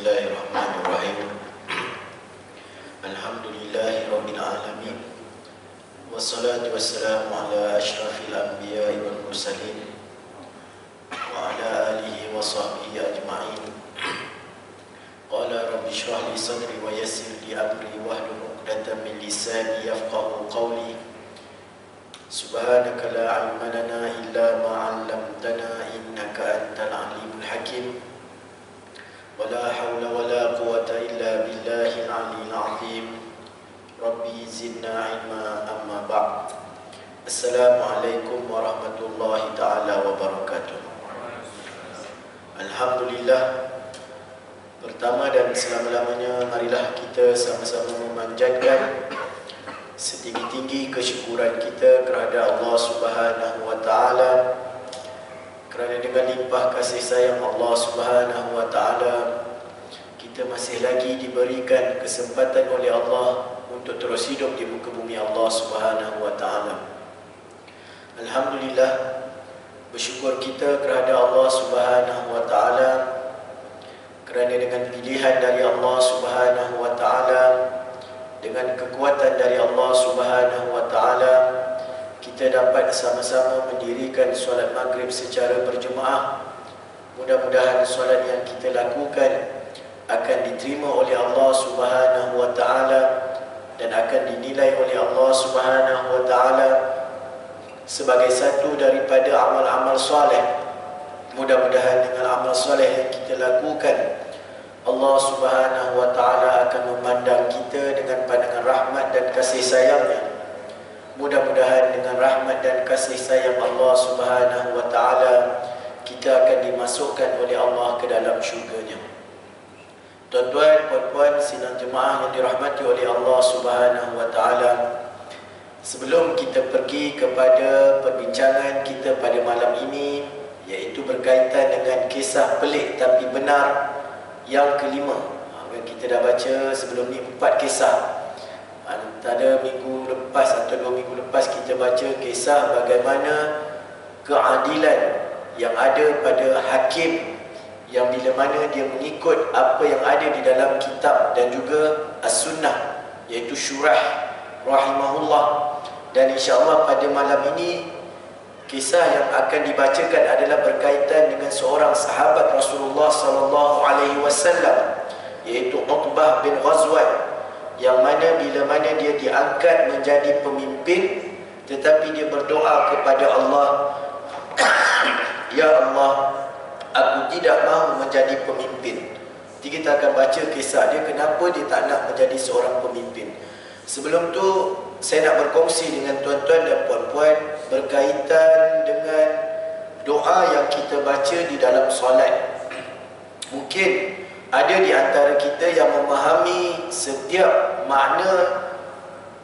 Bismillahirrahmanirrahim. Alhamdulillahirabbil alamin. Wassalatu wassalamu ala asyrafil anbiya'i wal mursalin wa ala alihi wa sahbihi ajma'in. Qala rabbi shrah li sadri wa yassir li amri wahlul 'uqdatam min lisani yafqahu qawli. Subhanaka la 'ilma lana illa ma 'allamtana innaka antal 'alimul hakim. ولا حول ولا قوة إلا بالله العلي العظيم. ربي زدنا علما أما بعد. السلام عليكم ورحمة الله تعالى وبركاته. Alhamdulillah, pertama dan selama-lamanya marilah kita sama-sama memanjatkan setinggi-tinggi kesyukuran kita kepada Allah Subhanahu wa taala, kerana dengan limpah kasih sayang Allah Subhanahu wa taala kita masih lagi diberikan kesempatan oleh Allah untuk terus hidup di muka bumi Allah Subhanahu wa taala. Alhamdulillah, bersyukur kita kepada Allah Subhanahu wa taala kerana dengan pilihan dari Allah Subhanahu wa taala, dengan kekuatan dari Allah Subhanahu wa taala, kita dapat sama-sama mendirikan solat maghrib secara berjemaah. Mudah-mudahan solat yang kita lakukan akan diterima oleh Allah Subhanahu wa taala dan akan dinilai oleh Allah Subhanahu wa taala sebagai satu daripada amal-amal soleh. Mudah-mudahan dengan amal soleh yang kita lakukan, Allah Subhanahu wa taala akan memandang kita dengan pandangan rahmat dan kasih sayangnya. Mudah-mudahan dengan rahmat dan kasih sayang Allah Subhanahu wa taala kita akan dimasukkan oleh Allah ke dalam syurga-Nya. Tuan-tuan, puan-puan sidang jemaah yang dirahmati oleh Allah Subhanahu wa taala, sebelum kita pergi kepada perbincangan kita pada malam ini, iaitu berkaitan dengan kisah pelik tapi benar yang kelima. Kita dah baca sebelum ni 4 kisah. Antara minggu lepas atau 2 minggu lepas kita baca kisah bagaimana keadilan yang ada pada hakim yang bila mana dia mengikut apa yang ada di dalam kitab dan juga as-sunnah, iaitu Syurah rahimahullah. Dan insya-Allah pada malam ini kisah yang akan dibacakan adalah berkaitan dengan seorang sahabat Rasulullah sallallahu alaihi wasallam, iaitu Uqbah bin Ghazwan, yang mana bila mana dia diangkat menjadi pemimpin, tetapi dia berdoa kepada Allah, Ya Allah, aku tidak mahu menjadi pemimpin. Jadi kita akan baca kisah dia, kenapa dia tak nak menjadi seorang pemimpin. Sebelum tu saya nak berkongsi dengan tuan-tuan dan puan-puan berkaitan dengan doa yang kita baca di dalam solat. Mungkin ada di antara kita yang memahami setiap makna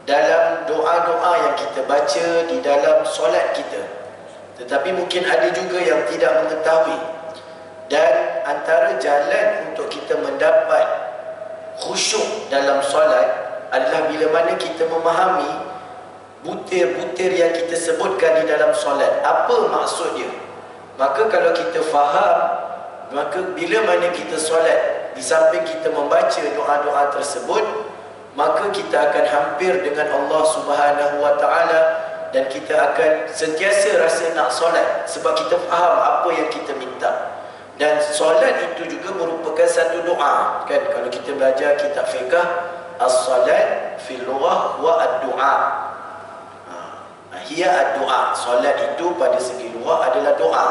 dalam doa-doa yang kita baca di dalam solat kita, tetapi mungkin ada juga yang tidak mengetahui. Dan antara jalan untuk kita mendapat khusyuk dalam solat adalah bila mana kita memahami butir-butir yang kita sebutkan di dalam solat, apa maksud dia. Maka kalau kita faham, maka bila mana kita solat, di samping kita membaca doa-doa tersebut, maka kita akan hampir dengan Allah Subhanahu wa taala dan kita akan sentiasa rasa nak solat sebab kita faham apa yang kita minta. Dan solat itu juga merupakan satu doa, kan? Kalau kita belajar kitab fiqh, as-salat fil lughah wa ad-du'a. Hiya ad-du'a. Solat itu pada segi lughah adalah doa.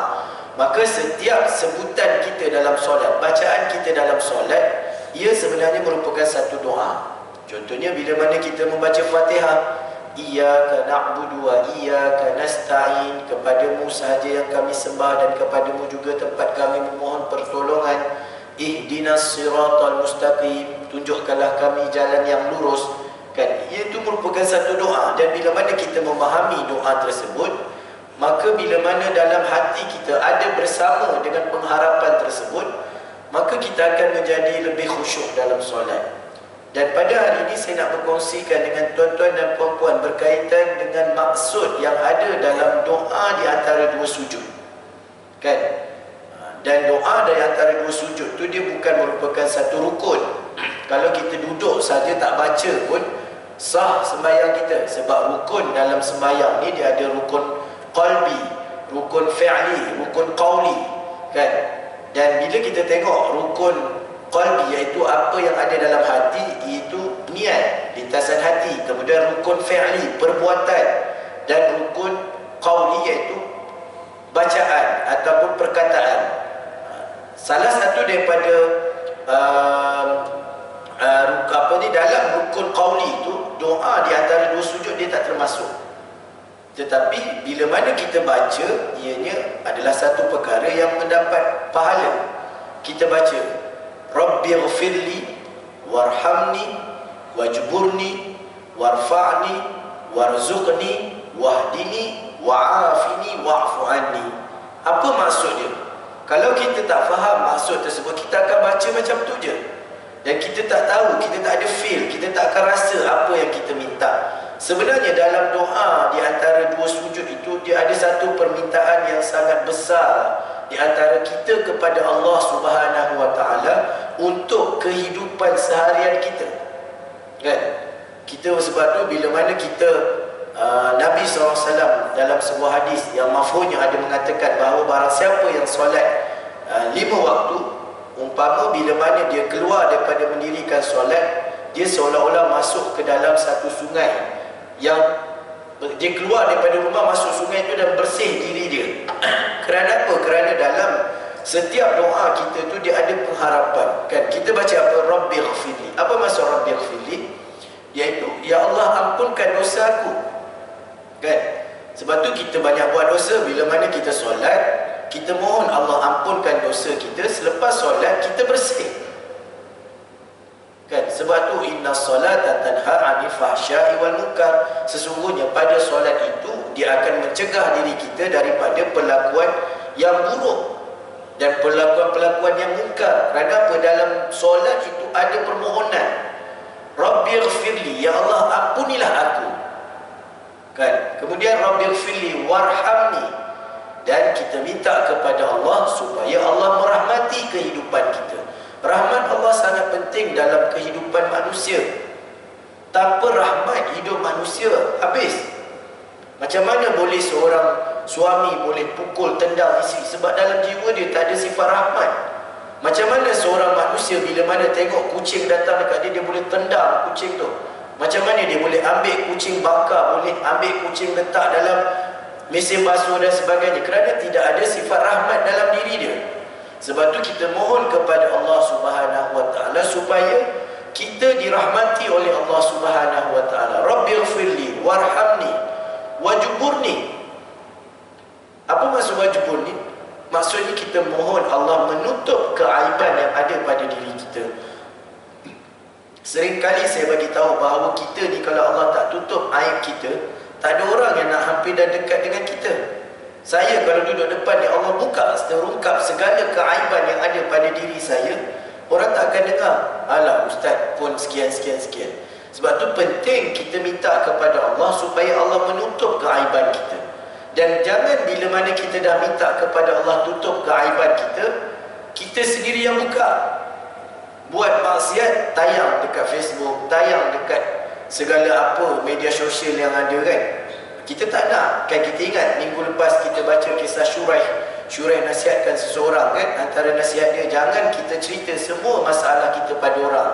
Maka setiap sebutan kita dalam solat, bacaan kita dalam solat, ia sebenarnya merupakan satu doa. Contohnya bila mana kita membaca Fatihah, Iyyaka na'budu wa iyyaka nasta'in, kepadamu sahaja yang kami sembah dan kepadamu juga tempat kami memohon pertolongan. Ihdinas siratal mustaqim, tunjukkanlah kami jalan yang lurus. Kan, itu merupakan satu doa. Dan bila mana kita memahami doa tersebut, maka bila mana dalam hati kita ada bersama dengan pengharapan tersebut, maka kita akan menjadi lebih khusyuk dalam solat. Dan pada hari ini saya nak berkongsikan dengan tuan-tuan dan puan-puan berkaitan dengan maksud yang ada dalam doa di antara dua sujud, kan? Dan doa dari antara dua sujud tu dia bukan merupakan satu rukun. Kalau kita duduk saja tak baca pun sah sembahyang kita. Sebab rukun dalam sembahyang ni dia ada rukun qalbi, rukun fi'li, rukun qawli, kan? Dan bila kita tengok rukun qalbi, iaitu apa yang ada dalam hati, iaitu niat, lintasan hati. Kemudian rukun fi'li, perbuatan. Dan rukun qawli, iaitu bacaan ataupun perkataan. Salah satu daripada dalam rukun qauli itu, doa di antara dua sujud dia tak termasuk. Tetapi bila mana kita baca, ianya adalah satu perkara yang mendapat pahala. Kita baca Rabbighfirli warhamni wajburni warfa'ni warzuqni wahdini wa'afini wa'fu anni. Apa maksudnya? Kalau kita tak faham maksud tersebut, kita akan baca macam tu je. Dan kita tak tahu, kita tak ada feel, kita tak akan rasa apa yang kita minta. Sebenarnya dalam doa di antara dua sujud itu, dia ada satu permintaan yang sangat besar di antara kita kepada Allah Subhanahu Wa Taala untuk kehidupan seharian kita. Kan? Kita sebab tu bila mana kita Nabi SAW dalam sebuah hadis yang mafhumnya ada mengatakan bahawa barang siapa yang solat 5 waktu, umpama bila mana dia keluar daripada mendirikan solat, dia seolah-olah masuk ke dalam satu sungai yang dia keluar daripada rumah, masuk sungai itu dan bersih diri dia. Kerana apa? Kerana dalam setiap doa kita tu dia ada pengharapan. Kan? Kita baca apa? Rabbighfirli. Apa maksud Rabbighfirli? Iaitu, ya Allah ampunkan dosaku. Kan? Sebab tu kita banyak buat dosa. Bila mana kita solat, kita mohon Allah ampunkan dosa kita. Selepas solat kita bersih. Kan? Sebab tu inna salata tanha 'anil fahsya'i wal munkar. Sesungguhnya pada solat itu dia akan mencegah diri kita daripada perlakuan yang buruk dan perlakuan-perlakuan yang munkar. Kerana apa? Dalam solat itu ada permohonan. Rabbighfirli, ya Allah ampunilah aku. Kan? Kemudian Rabbighfirli warhamni, dan kita minta kepada Allah supaya Allah merahmati kehidupan kita. Rahmat Allah sangat penting dalam kehidupan manusia. Tanpa rahmat hidup manusia habis. Macam mana boleh seorang suami boleh pukul, tendang isteri? Sebab dalam jiwa dia tak ada sifat rahmat. Macam mana seorang manusia bila mana tengok kucing datang dekat dia, dia boleh tendang kucing tu? Macam mana dia boleh ambil kucing bakar, boleh ambil kucing letak dalam mesin basuh dan sebagainya? Kerana tidak ada sifat rahmat dalam diri dia. Sebab tu kita mohon kepada Allah Subhanahu Wa Taala supaya kita dirahmati oleh Allah Subhanahu Wa Taala. Rabbighfirli warhamni wajburni. Apa maksud wajburni? Maksudnya kita mohon Allah menutup keaiban yang ada pada diri kita. Seringkali saya bagi tahu bahawa kita ni kalau Allah tak tutup aib kita, tak ada orang yang nak hampir dan dekat dengan kita. Saya kalau duduk depan ni, Allah buka, terungkap segala keaiban yang ada pada diri saya, orang tak akan dengar, alah ustaz pun sekian. Sebab tu penting kita minta kepada Allah supaya Allah menutup keaiban kita. Dan jangan bila mana kita dah minta kepada Allah tutup keaiban kita, kita sendiri yang buka. Buat maksiat, tayang dekat Facebook, tayang dekat segala apa media sosial yang ada, kan? Kita tak nak. Kan kita ingat minggu lepas kita baca kisah Syuraih nasihatkan seseorang, kan? Antara nasihat dia, jangan kita cerita semua masalah kita pada orang.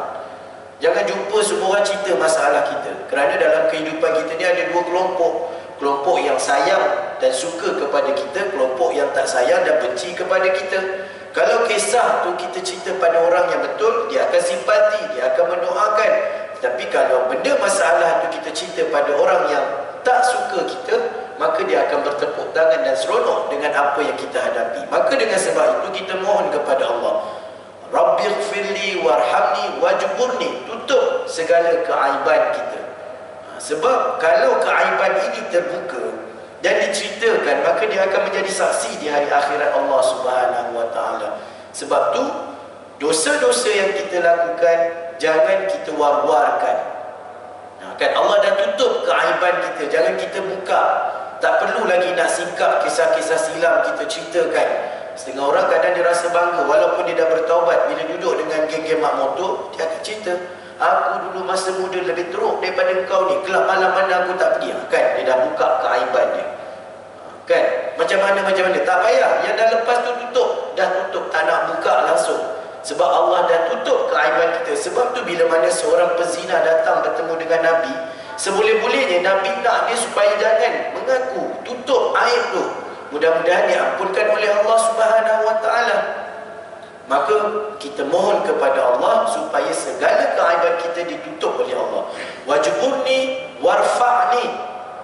Jangan jumpa semua orang cerita masalah kita. Kerana dalam kehidupan kita ni ada dua kelompok. Kelompok yang sayang dan suka kepada kita, kelompok yang tak sayang dan benci kepada kita. Kalau kisah tu kita cerita pada orang yang betul, dia akan simpati, dia akan mendoakan. Tapi kalau benda masalah tu kita cerita pada orang yang tak suka kita, maka dia akan bertepuk tangan dan seronok dengan apa yang kita hadapi. Maka dengan sebab itu kita mohon kepada Allah, Rabbighfirli warhamni wajburni, tutup segala keaiban kita. Sebab kalau keaiban ini terbuka dan diceritakan, maka dia akan menjadi saksi di hari akhirat Allah Subhanahu Wa Taala. Sebab tu dosa-dosa yang kita lakukan jangan kita war-warkan. Kan Allah dah tutup keaiban kita, jangan kita buka. Tak perlu lagi nak singkap kisah-kisah silam kita ceritakan. Setengah orang kadang dia rasa bangga walaupun dia dah bertaubat. Bila duduk dengan geng-geng mak motor, dia akan cerita, aku dulu masa muda lebih teruk daripada engkau ni, kelab malam mana aku tak pergi. Kan dia dah buka keaiban dia. Kan macam mana tak payah, yang dah lepas tu tutup, dah tutup, tak nak buka langsung. Sebab Allah dah tutup keaiban kita. Sebab tu bila mana seorang pezina datang bertemu dengan Nabi, seboleh-bolehnya Nabi nak dia supaya jangan mengaku, tutup aib tu. Mudah-mudahan diampunkan oleh Allah Subhanahu Wa Taala. Maka kita mohon kepada Allah supaya segala keaiban kita ditutup oleh Allah. Wajburni warfa'ni,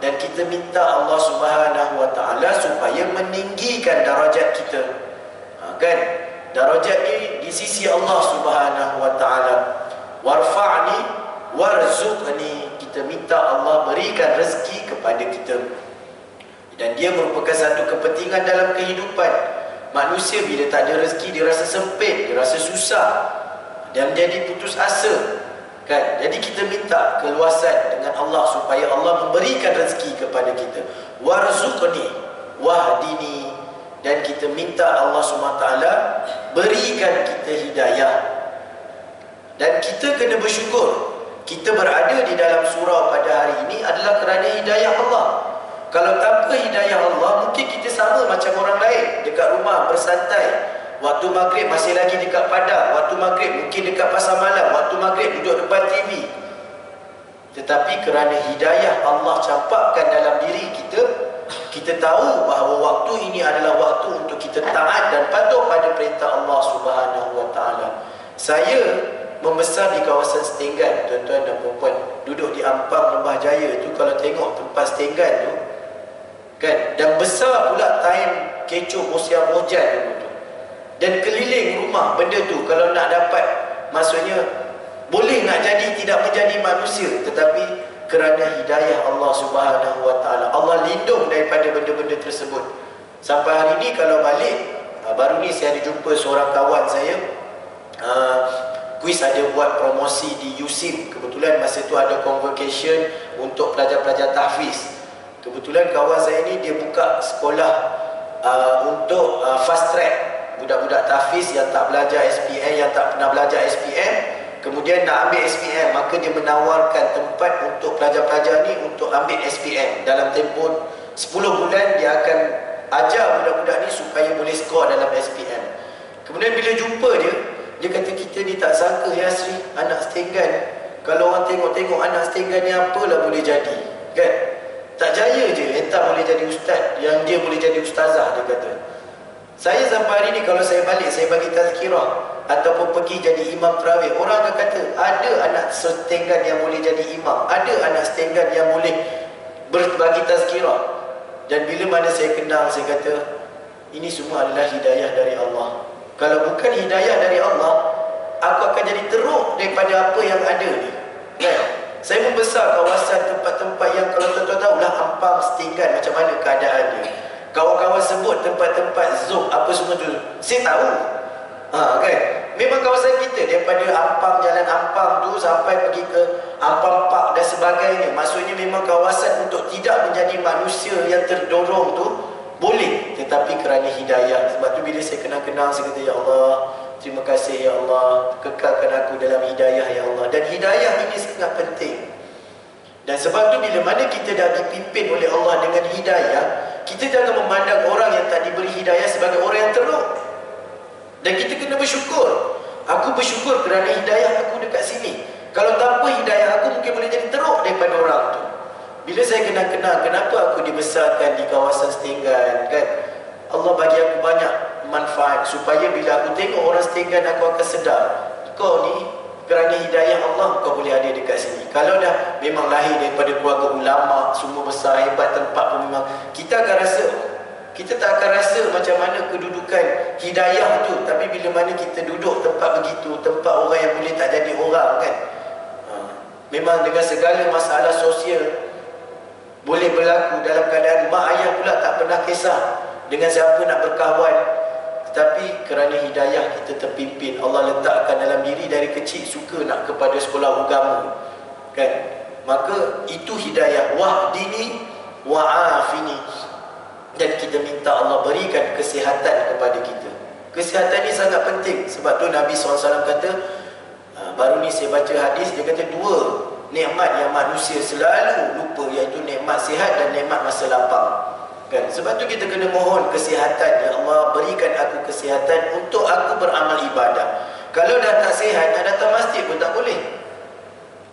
dan kita minta Allah Subhanahu Wa Taala supaya meninggikan darajat kita. Kan darajat ni di sisi Allah Subhanahu Wa Taala. Warfa'ni warzuqni, kita minta Allah berikan rezeki kepada kita. Dan dia merupakan satu kepentingan dalam kehidupan manusia. Bila tak ada rezeki, dia rasa sempit, dia rasa susah, dan jadi putus asa. Kan? Jadi kita minta keluasan dengan Allah supaya Allah memberikan rezeki kepada kita. Warzuqni wahdini, dan kita minta Allah SWT berikan kita hidayah. Dan kita kena bersyukur kita berada di dalam surau pada hari ini adalah kerana hidayah Allah. Kalau tanpa hidayah Allah, mungkin kita sama macam orang lain, dekat rumah bersantai. Waktu maghrib masih lagi dekat padang, waktu maghrib mungkin dekat pasar malam, waktu maghrib duduk depan TV. Tetapi kerana hidayah Allah campakkan dalam diri kita, kita tahu bahawa waktu ini adalah waktu untuk kita taat dan patuh pada perintah Allah Subhanahu Wa Taala. Saya membesar di kawasan Setenggan, tuan-tuan dan puan-puan. Duduk di Ampang Lembah Jaya tu, kalau tengok tempat Setenggan tu kan, dan besar pula time kecoh musim hujan dulu tu. Dan keliling rumah benda tu, kalau nak dapat, maksudnya boleh nak jadi tidak menjadi manusia, tetapi kerana hidayah Allah Subhanahu Wa Taala, Allah lindung daripada benda-benda tersebut. Sampai hari ni kalau balik, baru ni saya ada jumpa seorang kawan saya, kuis ada buat promosi di USIM. Kebetulan masa tu ada convocation untuk pelajar-pelajar tahfiz. Kebetulan kawan saya ni dia buka sekolah untuk fast track budak-budak tahfiz yang tak belajar SPM, yang tak pernah belajar SPM, kemudian nak ambil SPM. Maka dia menawarkan tempat untuk pelajar-pelajar ni untuk ambil SPM. Dalam tempoh 10 bulan dia akan ajar budak-budak ni supaya boleh skor dalam SPM. Kemudian bila jumpa dia kata, kita ni tak sangka ya Sri, anak Setenggan, kalau orang tengok-tengok anak Setenggan ni apalah boleh jadi, kan? Tak jaya je entah boleh jadi ustaz, yang dia boleh jadi ustazah, dia kata. Saya sampai hari ni kalau saya balik, saya bagi tazkirah ataupun pergi jadi imam tarawih, orang akan kata ada anak Setenggan yang boleh jadi imam, ada anak Setenggan yang boleh berbagi tazkirah. Dan bila mana saya kenal, saya kata ini semua adalah hidayah dari Allah. Kalau bukan hidayah dari Allah, aku akan jadi teruk daripada apa yang ada ni, kan? Saya membesar kawasan tempat-tempat yang kalau tuan-tuan tahu lah, Ampang, Setenggan, macam mana keadaan dia. Kawan-kawan sebut tempat-tempat zuk apa semua tu, saya tahu. Kan? Memang kawasan kita daripada Ampang, Jalan Ampang tu sampai pergi ke Ampang Park dan sebagainya, maksudnya memang kawasan untuk tidak menjadi manusia yang terdorong tu boleh, tetapi kerana hidayah. Sebab tu bila saya kenal-kenal, saya kata, ya Allah, terima kasih ya Allah, kekalkan aku dalam hidayah ya Allah. Dan hidayah ini sangat penting. Dan sebab tu bila mana kita dah dipimpin oleh Allah dengan hidayah, kita jangan memandang orang yang tak diberi hidayah sebagai orang yang teruk. Dan kita kena bersyukur. Aku bersyukur kerana hidayah aku dekat sini. Kalau tanpa hidayah aku, mungkin boleh jadi teruk daripada orang tu. Bila saya kenal-kenal kenapa aku dibesarkan di kawasan Setenggan, kan, Allah bagi aku banyak manfaat supaya bila aku tengok orang Setenggan, aku akan sedar, kau ni kerana hidayah Allah kau boleh ada dekat sini. Kalau dah memang lahir daripada keluarga ulama, semua besar, hebat, tempat pun memang kita akan rasa, kita tak akan rasa macam mana kedudukan hidayah tu. Tapi bila mana kita duduk tempat begitu, tempat orang yang boleh tak jadi orang, kan, memang dengan segala masalah sosial boleh berlaku dalam keadaan mak ayah pula tak pernah kisah dengan siapa nak berkawan. Tetapi kerana hidayah kita terpimpin, Allah letakkan dalam diri dari kecil suka nak kepada sekolah agama, kan? Maka itu hidayah. Wahdini wa'afini. dan kita minta Allah berikan kesihatan kepada kita. Kesihatan ni sangat penting. Sebab tu Nabi SAW kata, baru ni saya baca hadis, dia kata dua nikmat yang manusia selalu lupa, iaitu nikmat sihat dan nikmat masa lapang. Kan? Sebab tu kita kena mohon kesihatan. Ya Allah, berikan aku kesihatan untuk aku beramal ibadah. Kalau dah tak sihat, nak datang masjid pun tak boleh.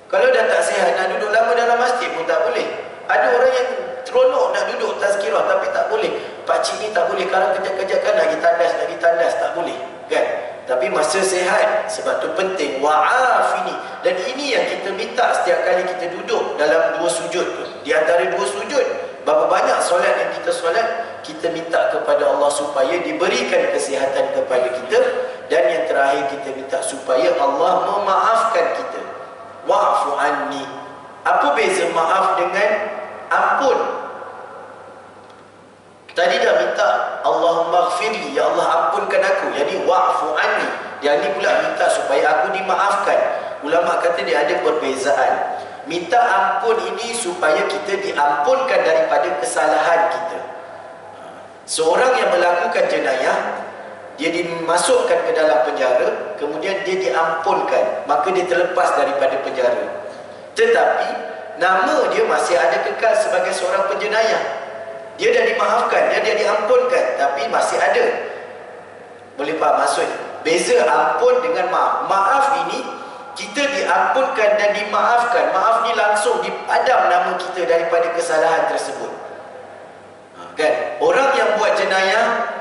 Kalau dah tak sihat, nak duduk lama dalam masjid pun tak boleh. Ada orang yang seronok nak duduk tazkirah, tapi tak boleh. Pakcik ni tak boleh, karang kejap-kejap kan nak pergi tandas, tak boleh. Kan? Tapi masa sihat, sebab tu penting. Wa'afini. Dan ini yang kita minta setiap kali kita duduk dalam dua sujud tu. Di antara dua sujud, berapa banyak solat yang kita solat, kita minta kepada Allah supaya diberikan kesihatan kepada kita. Dan yang terakhir, kita minta supaya Allah memaafkan kita. Wa'fu anni. Apa beza maaf dengan ampun? Tadi dah minta Allahumma ghfirli, ya Allah ampunkan aku. Jadi wa'fu anni. Yang ni pula minta supaya aku dimaafkan. Ulama kata dia ada perbezaan. Minta ampun ini supaya kita diampunkan daripada kesalahan kita. Seorang yang melakukan jenayah, dia dimasukkan ke dalam penjara, kemudian dia diampunkan, maka dia terlepas daripada penjara. Tetapi nama dia masih ada kekal sebagai seorang penjenayah. Dia dah dimaafkan, dia diampunkan, tapi masih ada. Boleh faham maksud? Beza ampun dengan maaf. Maaf ini kita diampunkan dan dimaafkan. Maaf ni langsung dipadam nama kita daripada kesalahan tersebut. Kan? Orang yang buat jenayah,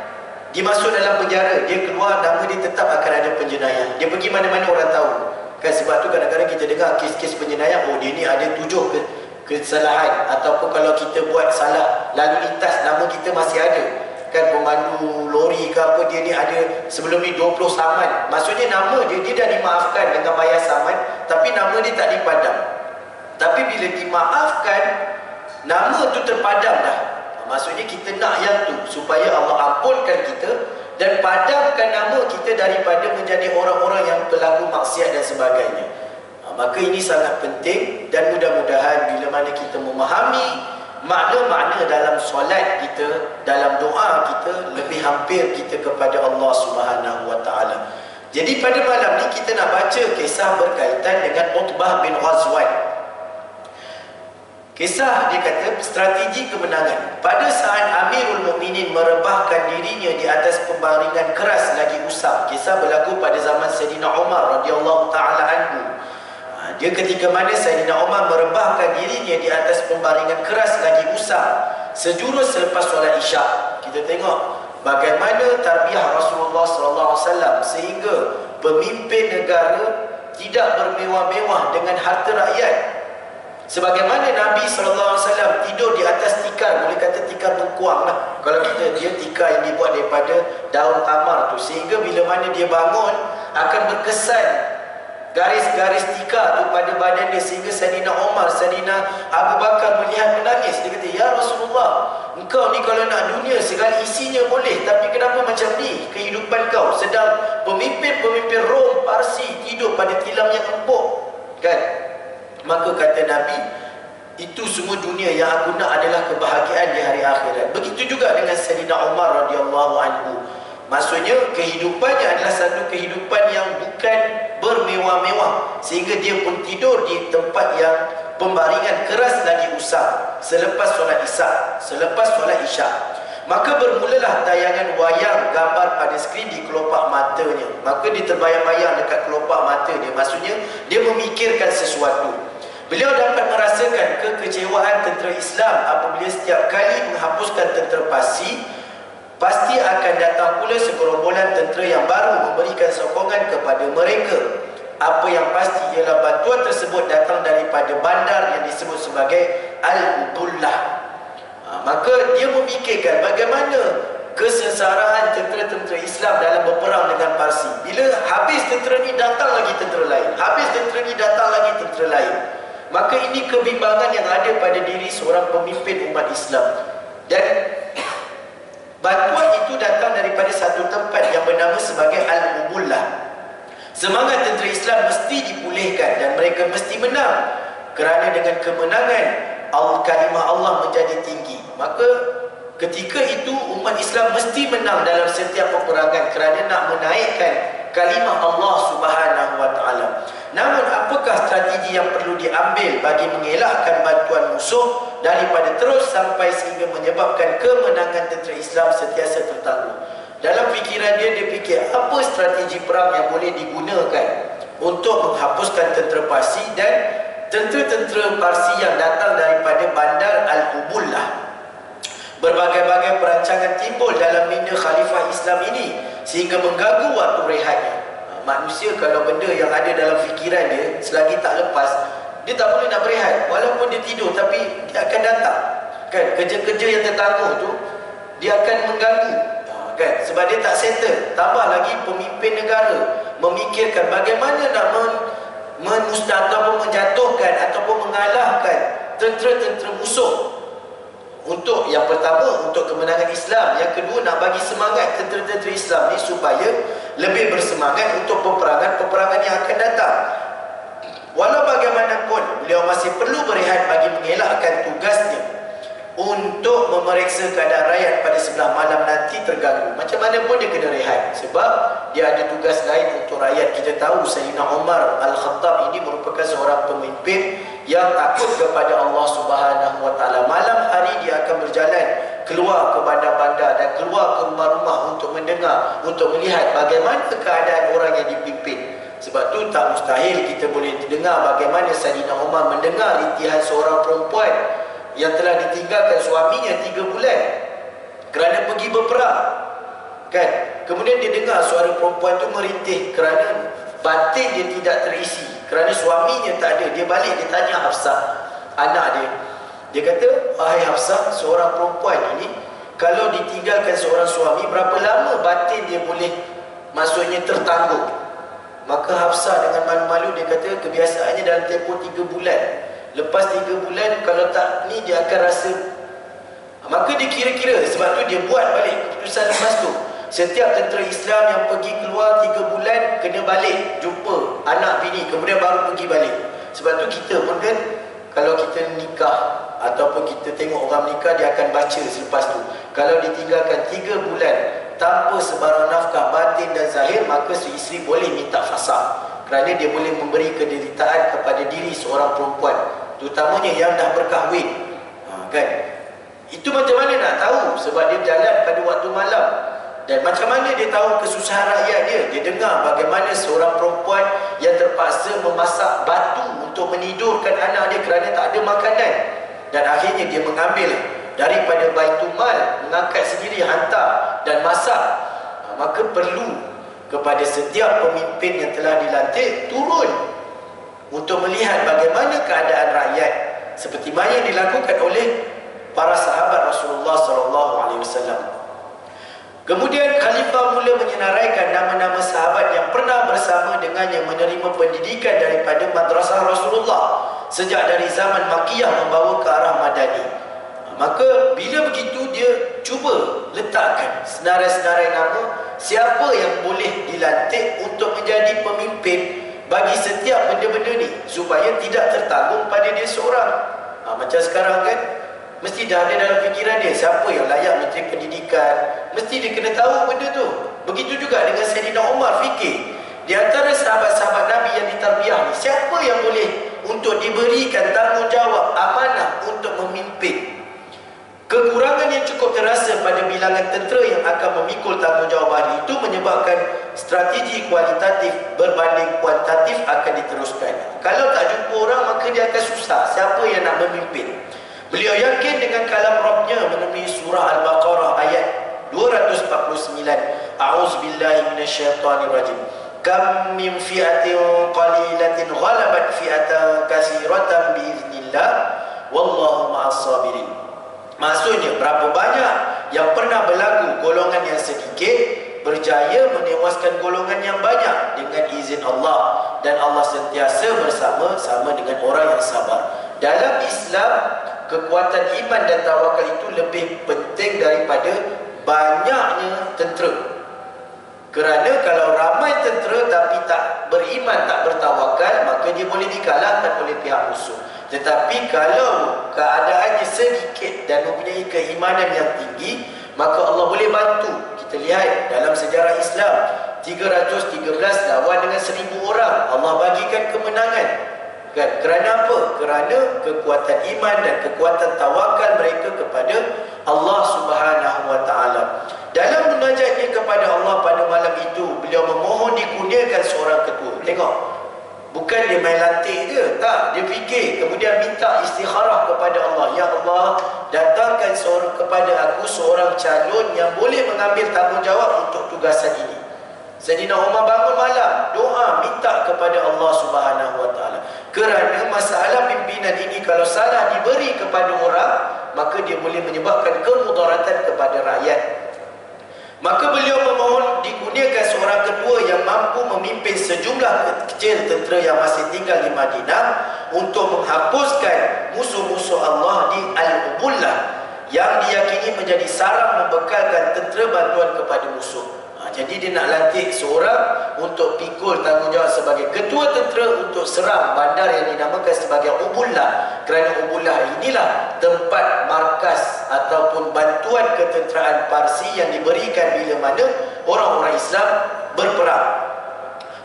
dia masuk dalam penjara, dia keluar, nama dia tetap akan ada penjenayah. Dia pergi mana-mana orang tahu. Kan? Sebab tu kadang-kadang kita dengar kes-kes penjenayah, oh dia ni ada 7 kesalahan. Ataupun kalau kita buat salah lalu lintas, nama kita masih ada. Kan, pemandu lori ke apa, dia ni ada sebelum ni 20 saman. Maksudnya nama dia dah dimaafkan dengan bayar saman, tapi nama dia tak dipadam. Tapi bila dimaafkan, nama tu terpadam dah. Maksudnya kita nak yang tu, supaya Allah ampunkan kita dan padamkan nama kita daripada menjadi orang-orang yang pelaku maksiat dan sebagainya. Maka ini sangat penting, dan mudah-mudahan bila mana kita memahami makna-makna dalam solat kita, dalam doa kita, lebih hampir kita kepada Allah Subhanahu wa taala. Jadi pada malam ni kita nak baca kisah berkaitan dengan Utbah bin Ghazwan. Kisah dia kata strategi kemenangan. Pada saat Amirul Mukminin merebahkan dirinya di atas pembaringan keras lagi usang. Kisah berlaku pada zaman Sayyidina Umar radhiyallahu taala anhu. Dia ketika mana Sayyidina Umar merebahkan dirinya di atas pembaringan keras lagi usang, sejurus selepas solat Isyak. Kita tengok bagaimana tarbiyah Rasulullah SAW sehingga pemimpin negara tidak bermewah-mewah dengan harta rakyat. Sebagaimana Nabi SAW tidur di atas tikar, boleh kata tikar bengkuang lah. Kalau dia tikar yang dibuat daripada daun tamar tu, sehingga bila mana dia bangun akan berkesan garis-garis tikar tu pada badan dia, sehingga Sayyidina Umar, Sayyidina Abu Bakar melihat menangis. Dia kata, ya Rasulullah, engkau ni kalau nak dunia segala isinya boleh, tapi kenapa macam ni kehidupan kau? Sedang pemimpin-pemimpin Rom, Parsi tidur pada tilam yang empuk. Kan? Maka kata Nabi, itu semua dunia, yang aku nak adalah kebahagiaan di hari akhirat. Begitu juga dengan Sayyidina Umar radhiyallahu anhu. Maksudnya kehidupannya adalah satu kehidupan yang bukan bermewah-mewah, sehingga dia pun tidur di tempat yang pembaringan keras lagi usang selepas solat Isyak. Maka bermulalah tayangan wayang gambar pada skrin di kelopak matanya. Maka dia terbayang-bayang dekat kelopak mata dia. Maksudnya dia memikirkan sesuatu. Beliau dapat merasakan kekecewaan tentera Islam apabila setiap kali menghapuskan tentera pasti akan datang pula segerombolan tentera yang baru memberikan sokongan kepada mereka. Apa yang pasti ialah bantuan tersebut datang daripada bandar yang disebut sebagai Al-Ubullah. Maka dia memikirkan bagaimana kesesaraan tentera-tentera Islam dalam berperang dengan Parsi. Bila habis tentera ni, datang lagi tentera lain. Habis tentera ni, datang lagi tentera lain. Maka ini kebimbangan yang ada pada diri seorang pemimpin umat Islam. Dan bantuan itu datang daripada satu tempat yang bernama sebagai Al-Ubullah. Semangat tentera Islam mesti dipulihkan dan mereka mesti menang, kerana dengan kemenangan kalimah Allah menjadi tinggi. Maka ketika itu umat Islam mesti menang dalam setiap peperangan kerana nak menaikkan kalimah Allah Subhanahu wa taala. Namun apakah strategi yang perlu diambil bagi mengelakkan bantuan musuh daripada terus sampai sehingga menyebabkan kemenangan tentera Islam sentiasa tertangguh? Dalam fikiran dia fikir apa strategi perang yang boleh digunakan untuk menghapuskan tentera Parsi dan tentera-tentera Parsi yang datang daripada bandar Al-Ubullah. Berbagai-bagai perancangan timbul dalam minda Khalifah Islam ini sehingga mengganggu waktu rehatnya. Manusia kalau benda yang ada dalam fikiran dia selagi tak lepas, dia tak boleh nak berehat. Walaupun dia tidur, tapi dia akan datang. Kan, kerja-kerja yang tertangguh tu dia akan mengganggu. Kan, sebab dia tak settle. Tambah lagi pemimpin negara memikirkan bagaimana nak memusnahkan ataupun menjatuhkan ataupun mengalahkan tentera-tentera musuh. Untuk yang pertama, untuk kemenangan Islam. Yang kedua, nak bagi semangat tentera-tentera Islam ni supaya lebih bersemangat untuk peperangan-peperangan yang akan datang. Walau bagaimanapun, beliau masih perlu berehat bagi mengelakkan tugasnya untuk memeriksa keadaan rakyat pada sebelah malam nanti terganggu. Macam mana pun dia kena rehat, sebab dia ada tugas lain untuk rakyat. Kita tahu Sayyidina Umar Al-Khattab ini merupakan seorang pemimpin yang takut kepada Allah Subhanahu wa taala. Malam hari dia akan berjalan keluar ke bandar-bandar dan keluar ke rumah-rumah untuk mendengar, untuk melihat bagaimana keadaan orang yang dipimpin. Sebab tu tak mustahil kita boleh dengar bagaimana Sayyidina Umar mendengar rintihan seorang perempuan yang telah ditinggalkan suaminya 3 bulan kerana pergi berperang. Kan? Kemudian dia dengar suara perempuan tu merintih kerana batin dia tidak terisi, kerana suaminya tak ada. Dia balik, dia tanya Hafsah, anak dia. Dia kata, "Wahai Hafsah, seorang perempuan ini kalau ditinggalkan seorang suami, berapa lama batin dia boleh maksudnya tertangguh?" Maka Hafsah dengan malu-malu dia kata, kebiasaannya dalam tempoh 3 bulan. Lepas 3 bulan kalau tak ni dia akan rasa. Maka dia kira-kira, sebab tu dia buat balik keputusan lepas tu. Setiap tentera Islam yang pergi keluar 3 bulan kena balik jumpa anak bini, kemudian baru pergi balik. Sebab tu kita pun kan, kalau kita nikah ataupun kita tengok orang nikah, dia akan baca selepas tu. Kalau ditinggalkan 3 bulan tanpa sebarang nafkah batin dan zahir, maka si isteri boleh minta fasakh, kerana dia boleh memberi kederitaan kepada diri seorang perempuan, terutamanya yang dah berkahwin. Kan? Itu macam mana nak tahu? Sebab dia berjalan pada waktu malam. Dan macam mana dia tahu kesusahan rakyat dia? Dia dengar bagaimana seorang perempuan yang terpaksa memasak batu untuk menidurkan anak dia kerana tak ada makanan. Dan akhirnya dia mengambil daripada Baitul Mal, mengangkat sendiri, hantar dan masak. Maka perlu kepada setiap pemimpin yang telah dilantik turun untuk melihat bagaimana keadaan rakyat, seperti mana yang dilakukan oleh para sahabat Rasulullah SAW. Kemudian Khalifah mula menyenaraikan nama-nama sahabat yang pernah bersama dengannya menerima pendidikan daripada madrasah Rasulullah sejak dari zaman Makkiyah membawa ke arah Madani. Maka bila begitu dia cuba letakkan senarai-senarai nama siapa yang boleh dilantik untuk menjadi pemimpin bagi setiap benda-benda ni, supaya tidak tertanggung pada dia seorang. Macam sekarang kan, mesti dah ada dalam fikiran dia siapa yang layak Menteri Pendidikan. Mesti dia kena tahu benda tu. Begitu juga dengan Sayyidina Umar fikir, di antara sahabat-sahabat Nabi yang ditarbiah ni, siapa yang boleh untuk diberikan tanggungjawab amanah untuk memimpin. Kekurangan yang cukup terasa pada bilangan tentera yang akan memikul tanggungjawab hari itu menyebabkan strategi kualitatif berbanding kuantitatif akan diteruskan. Kalau tak jumpa orang, maka dia akan susah. Siapa yang nak memimpin? Beliau yakin dengan kalam Rabbnya menemui surah Al-Baqarah ayat 249. A'udzubillahi minasyaitonirrajim. Kam min fi'atin qalilatin ghalabat fi'atan katsiratan biiznillah wallahu ma'as sabirin. Maksudnya, berapa banyak yang pernah berlaku golongan yang sedikit berjaya menewaskan golongan yang banyak dengan izin Allah, dan Allah sentiasa bersama-sama dengan orang yang sabar. Dalam Islam, kekuatan iman dan tawakal itu lebih penting daripada banyaknya tentera. Kerana kalau ramai tentera tapi tak beriman, tak bertawakal, maka dia boleh dikalahkan oleh pihak musuh. Tetapi kalau keadaannya sedikit dan mempunyai keimanan yang tinggi, maka Allah boleh bantu. Kita lihat dalam sejarah Islam, 313 lawan dengan 1000 orang, Allah bagikan kemenangan. Kan? Kerana apa? Kerana kekuatan iman dan kekuatan tawakal mereka kepada Allah Subhanahu wa taala. Dalam munajatnya kepada Allah pada malam itu, beliau memohon dikurniakan seorang ketua. Tengok, bukan dia main lantik je, tak, dia fikir, kemudian minta istikharah kepada Allah. Ya Allah, datangkan kepada aku seorang calon yang boleh mengambil tanggungjawab untuk tugasan ini. Sayyidina Umar bangun malam, doa, minta kepada Allah Subhanahu wa taala. Kerana masalah pimpinan ini kalau salah diberi kepada orang, maka dia boleh menyebabkan kemudaratan kepada rakyat. Maka beliau memohon dikurniakan seorang ketua yang mampu memimpin sejumlah kecil tentera yang masih tinggal di Madinah untuk menghapuskan musuh-musuh Allah di Al-Ubullah yang diyakini menjadi sarang membekalkan tentera bantuan kepada musuh. Jadi dia nak lantik seorang untuk pikul tanggungjawab sebagai ketua tentera untuk serang bandar yang dinamakan sebagai Ubullah. Kerana Ubullah inilah tempat markas ataupun bantuan ketenteraan Parsi yang diberikan bila mana orang-orang Islam berperang.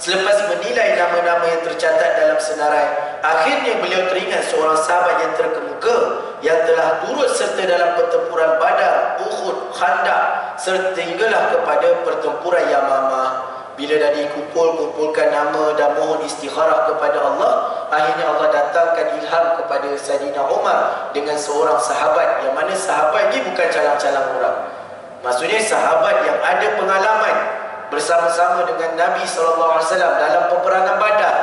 Selepas menilai nama-nama yang tercatat dalam senarai, akhirnya beliau teringat seorang sahabat yang terkemuka yang telah turut serta dalam pertempuran Badar, Uhud, Khandaq, serta hinggalah kepada pertempuran Yamamah. Bila dah kumpulkan nama dan mohon istikharah kepada Allah, akhirnya Allah datangkan ilham kepada Sayyidina Umar dengan seorang sahabat, yang mana sahabat ini bukan calang-calang orang. Maksudnya sahabat yang ada pengalaman bersama-sama dengan Nabi SAW dalam peperangan Badar.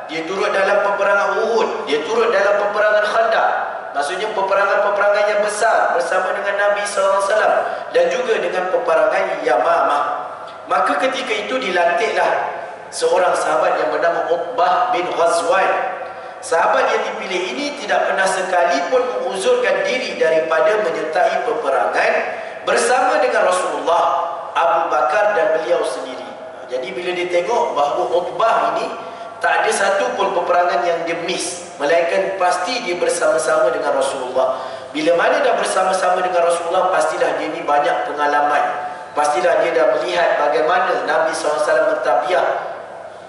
Dia turut dalam peperangan Uhud, dia turut dalam peperangan Khandaq. Maksudnya peperangan-peperangan yang besar bersama dengan Nabi SAW dan juga dengan peperangan Yamamah. Maka ketika itu dilantiklah seorang sahabat yang bernama Uqbah bin Ghazwan. Sahabat yang dipilih ini tidak pernah sekalipun menguzurkan diri daripada menyertai peperangan bersama dengan Rasulullah, Abu Bakar dan beliau sendiri. Jadi bila dia tengok bahawa Uqbah ini tak ada satu pun peperangan yang dia miss, melainkan pasti dia bersama-sama dengan Rasulullah. Bila mana dah bersama-sama dengan Rasulullah, pastilah dia ni banyak pengalaman. Pastilah dia dah melihat bagaimana Nabi SAW mentarbiyah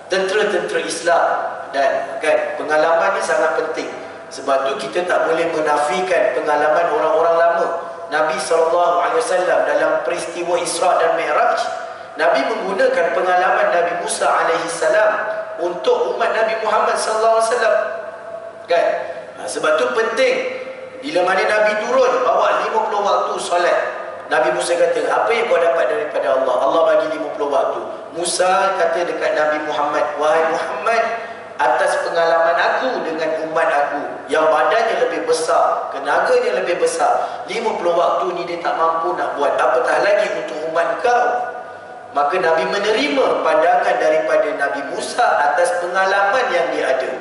tentera-tentera Islam. Dan kan, pengalaman ni sangat penting. Sebab tu kita tak boleh menafikan pengalaman orang-orang lama. Nabi SAW dalam peristiwa Isra dan Mi'raj, Nabi menggunakan pengalaman Nabi Musa AS untuk umat Nabi Muhammad SAW. Kan? Sebab tu penting, bila mana Nabi turun bawa 50 waktu solat, Nabi Musa kata, apa yang kau dapat daripada Allah? Allah bagi 50 waktu. Musa kata dekat Nabi Muhammad, wahai Muhammad, atas pengalaman aku dengan umat aku yang badannya lebih besar, tenaganya lebih besar, 50 waktu ni dia tak mampu nak buat, apatah lagi untuk umat kau. Maka Nabi menerima pandangan daripada Nabi Musa atas pengalaman yang dia ada.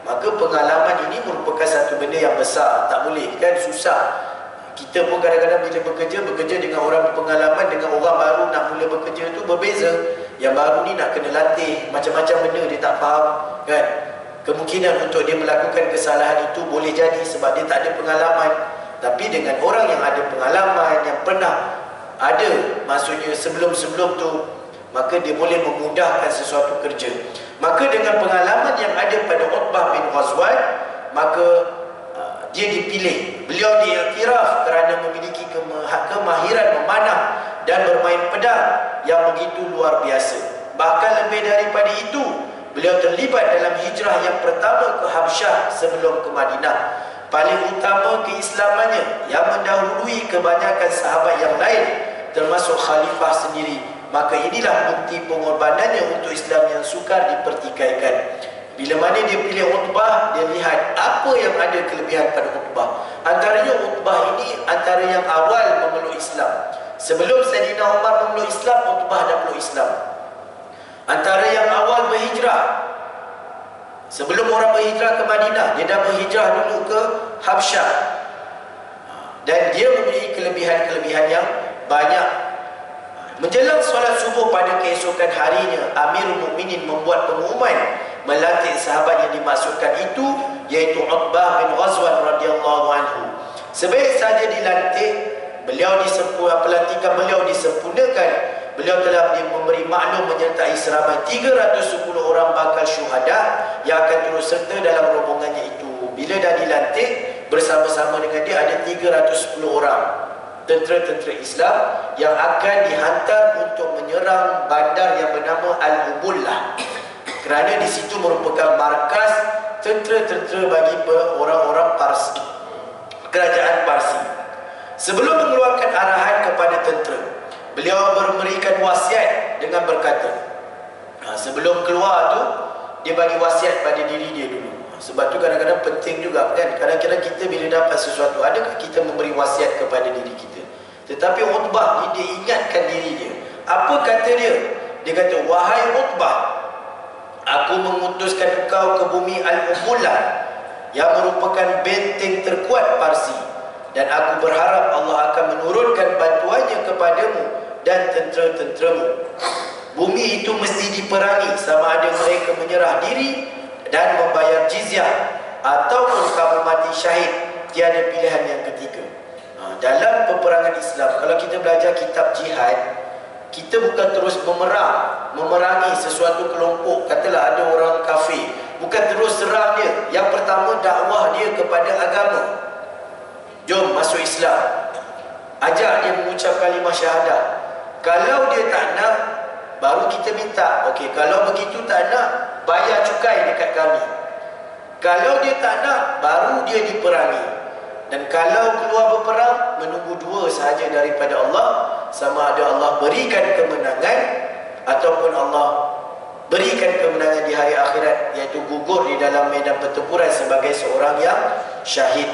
Maka pengalaman ini merupakan satu benda yang besar. Tak boleh, kan, susah. Kita pun kadang-kadang bila bekerja dengan orang berpengalaman, dengan orang baru nak mula bekerja tu berbeza. Yang baru ni nak kena latih macam-macam benda, dia tak faham, kan. Kemungkinan untuk dia melakukan kesalahan itu boleh jadi sebab dia tak ada pengalaman. Tapi dengan orang yang ada pengalaman, yang pernah ada, maksudnya sebelum-sebelum tu, maka dia boleh memudahkan sesuatu kerja. Maka dengan pengalaman yang ada pada Uqbah bin Ghazwan, maka dia dipilih. Beliau diiktiraf kerana memiliki kemahiran memanah dan bermain pedang yang begitu luar biasa. Bahkan lebih daripada itu, beliau terlibat dalam hijrah yang pertama ke Habsyah sebelum ke Madinah. Paling utama keislamannya yang mendahului kebanyakan sahabat yang lain, termasuk khalifah sendiri. Maka inilah bukti pengorbanannya untuk Islam yang sukar dipertikaikan. Bila mana dia pilih Utbah, dia lihat apa yang ada kelebihan pada Utbah. Antaranya Utbah ini antara yang awal memeluk Islam. Sebelum Sayyidina Umar memeluk Islam, Utbah dah memeluk Islam. Antara yang awal berhijrah. Sebelum orang berhijrah ke Madinah, dia dah berhijrah dulu ke Habsyah. Dan dia mempunyai kelebihan-kelebihan yang banyak. Menjelang solat subuh pada keesokan harinya, Amirul Mukminin membuat pengumuman melantik sahabat yang dimaksudkan itu, yaitu Utbah bin Ghazwan radhiyallahu anhu. Sebaik saja dilantik, pelantikan beliau disempurnakan, beliau telah memberi maklum menyertai seramai 310 orang bakal syuhada yang akan turut serta dalam rombongannya itu. Bila dah dilantik, bersama-sama dengan dia ada 310 orang tentera-tentera Islam yang akan dihantar untuk menyerang bandar yang bernama Al-Ubullah, kerana di situ merupakan markas tentera-tentera bagi orang-orang Parsi, kerajaan Parsi. Sebelum mengeluarkan arahan kepada tentera, beliau memberikan wasiat dengan berkata, sebelum keluar tu dia bagi wasiat pada diri dia dulu. Sebab tu kadang-kadang penting juga kan, kadang-kadang kita bila dapat sesuatu, adakah kita memberi wasiat kepada diri kita? Tetapi Utbah ni dia ingatkan diri dia. Apa kata dia? Dia kata, wahai Utbah, aku mengutuskan engkau ke bumi Al-Ubullah yang merupakan benteng terkuat Parsi, dan aku berharap Allah akan menurunkan bantuannya kepadamu dan tentera-tenteramu. Bumi itu mesti diperangi, sama ada mereka menyerah diri dan membayar jizyah, ataupun kamu mati syahid. Tiada pilihan yang ketiga. Dalam peperangan Islam, kalau kita belajar kitab jihad, kita bukan terus memerangi sesuatu kelompok. Katalah ada orang kafir, bukan terus serang dia. Yang pertama, dakwah dia kepada agama. Jom masuk Islam, ajak dia mengucap kalimah syahadah. Kalau dia tak nak, baru kita minta, okey, kalau begitu tak nak, bayar cukai dekat kami. Kalau dia tak nak, baru dia diperangi. Dan kalau keluar berperang, menunggu dua sahaja daripada Allah, sama ada Allah berikan kemenangan ataupun Allah berikan kemenangan di hari akhirat, iaitu gugur di dalam medan pertempuran sebagai seorang yang syahid.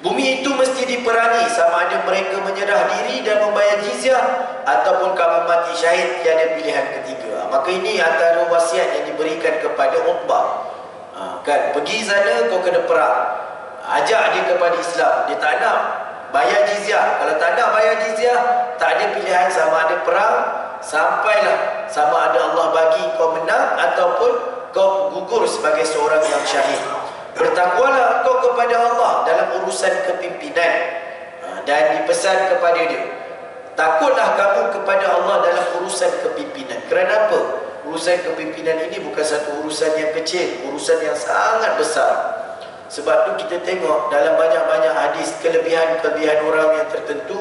Bumi itu mesti diperangi, sama ada mereka menyerah diri dan membayar jizyah, ataupun kamu mati syahid. Tiada pilihan ketiga. Maka ini antara wasiat yang diberikan kepada Utbah. Kan, pergi sana, kau kena perang. Ajak dia kepada Islam. Dia tak nak, bayar jizyah. Kalau tak nak bayar jizyah, tak ada pilihan, sama ada perang, sampailah sama ada Allah bagi kau menang ataupun kau gugur sebagai seorang yang syahid. Bertakwalah kau kepada Allah dalam urusan kepimpinan, dan dipesan kepada dia, takutlah kamu kepada Allah dalam urusan kepimpinan. Kerana apa? Urusan kepimpinan ini bukan satu urusan yang kecil, urusan yang sangat besar. Sebab tu kita tengok dalam banyak-banyak hadis kelebihan-kelebihan orang yang tertentu,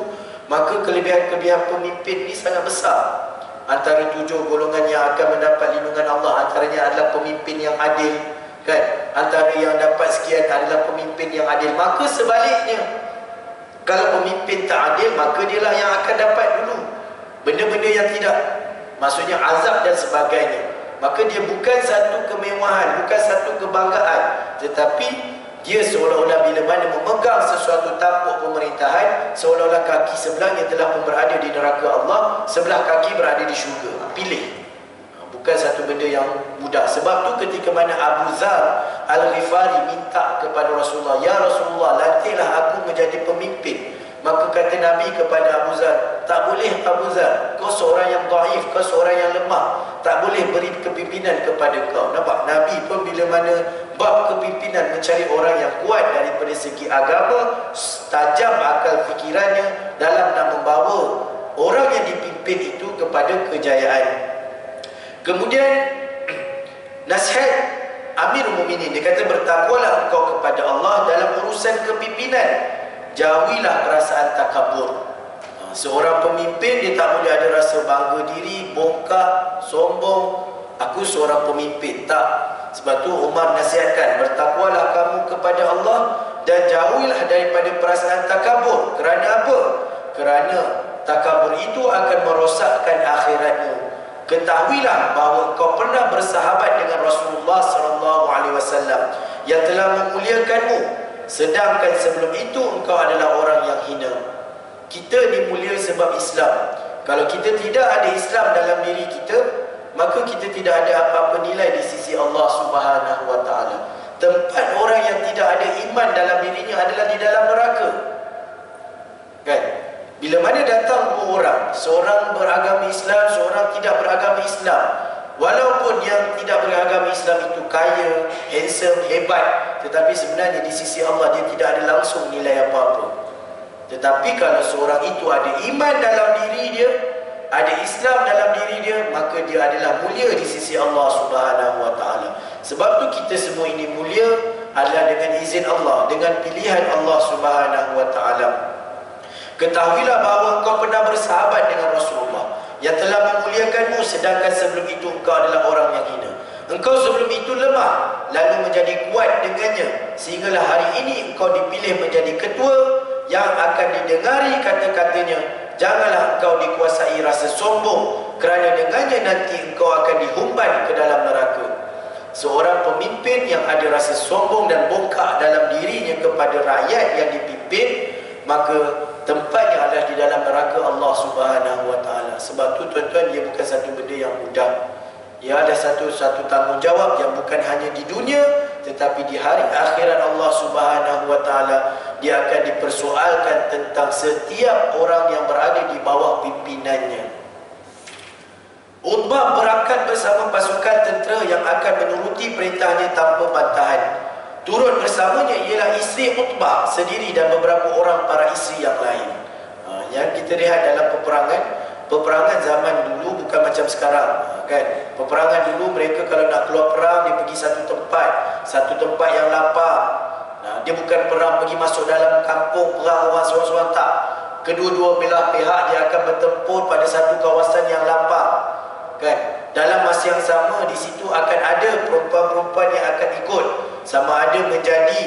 maka kelebihan-kelebihan pemimpin ini sangat besar. Antara 7 golongan yang akan mendapat lindungan Allah, antaranya adalah pemimpin yang adil, kan? Antara yang dapat sekian adalah pemimpin yang adil. Maka sebaliknya, kalau pemimpin tak adil, maka dialah yang akan dapat dulu benda-benda yang tidak, maksudnya azab dan sebagainya. Maka dia bukan satu kemewahan, bukan satu kebanggaan, tetapi dia seolah-olah bila mana memegang sesuatu tampuk pemerintahan, seolah-olah kaki sebelahnya telah pun berada di neraka Allah, sebelah kaki berada di syurga. Pilih. Bukan satu benda yang mudah. Sebab tu ketika mana Abu Dzar Al-Ghifari minta kepada Rasulullah, ya Rasulullah, lantiklah aku menjadi pemimpin. Maka kata Nabi kepada Abu Dzar, tak boleh Abu Dzar, kau seorang yang dhaif, kau seorang yang lemah, tak boleh beri kepimpinan kepada kau. Nampak? Nabi pun bila mana bab kepimpinan mencari orang yang kuat daripada segi agama, tajam akal fikirannya dalam nak membawa orang yang dipimpin itu kepada kejayaan. Kemudian nasihat Amirul Mukminin, dia kata, bertakwalah engkau kepada Allah dalam urusan kepimpinan, jauhilah perasaan takabur. Seorang pemimpin dia tak boleh ada rasa bangga diri, bongkak, sombong, aku seorang pemimpin, tak. Sebab tu Umar nasihatkan, bertakwalah kamu kepada Allah dan jauhilah daripada perasaan takabur. Kerana apa? Kerana takabur itu akan merosakkan akhiratmu. Ketahuilah bahawa engkau pernah bersahabat dengan Rasulullah SAW yang telah memuliakanmu, sedangkan sebelum itu engkau adalah orang yang hina. Kita dimulia sebab Islam. Kalau kita tidak ada Islam dalam diri kita, maka kita tidak ada apa-apa nilai di sisi Allah Subhanahu wa taala. Tempat orang yang tidak ada iman dalam dirinya adalah di dalam neraka. Kan? Bila mana datang dua orang, seorang beragama Islam, seorang tidak beragama Islam, Walaupun yang tidak beragama Islam itu kaya, handsome, hebat, tetapi sebenarnya di sisi Allah dia tidak ada langsung nilai apa-apa. Tetapi kalau seorang itu ada iman dalam diri dia, ada Islam dalam diri dia, maka dia adalah mulia di sisi Allah Subhanahu wa taala. Sebab tu kita semua ini mulia adalah dengan izin Allah, dengan pilihan Allah Subhanahu wa taala. Ketahuilah bahawa engkau pernah bersahabat dengan Rasulullah yang telah memuliakanmu, sedangkan sebelum itu engkau adalah orang yang hina. Engkau sebelum itu lemah, lalu menjadi kuat dengannya, sehinggalah hari ini engkau dipilih menjadi ketua yang akan didengari kata-katanya. Janganlah engkau dikuasai rasa sombong, kerana dengannya nanti engkau akan dihumban ke dalam neraka. Seorang pemimpin yang ada rasa sombong dan bongkak dalam dirinya kepada rakyat yang dipimpin, maka tempatnya adalah di dalam neraka Allah Subhanahu wa taala. Sebab tu tuan-tuan, dia bukan satu benda yang mudah. Ia ada satu tanggungjawab yang bukan hanya di dunia, tetapi di hari akhirat Allah Subhanahu wa taala dia akan dipersoalkan tentang setiap orang yang berada di bawah pimpinannya. Utbah berangkat bersama pasukan tentera yang akan menuruti perintahnya tanpa bantahan. Turut bersamanya ialah isteri Utbah sendiri dan beberapa orang para isteri yang lain. Yang kita lihat dalam peperangan zaman dulu bukan macam sekarang, kan? Peperangan dulu mereka kalau nak keluar perang, dia pergi satu tempat yang lapar. Dia bukan perang pergi masuk dalam kampung, perang orang seorang-seorang, tak. Kedua-dua belah pihak dia akan bertempur pada satu kawasan yang lapar, kan? Dalam masa yang sama di situ akan ada perempuan-perempuan yang akan ikut, sama ada menjadi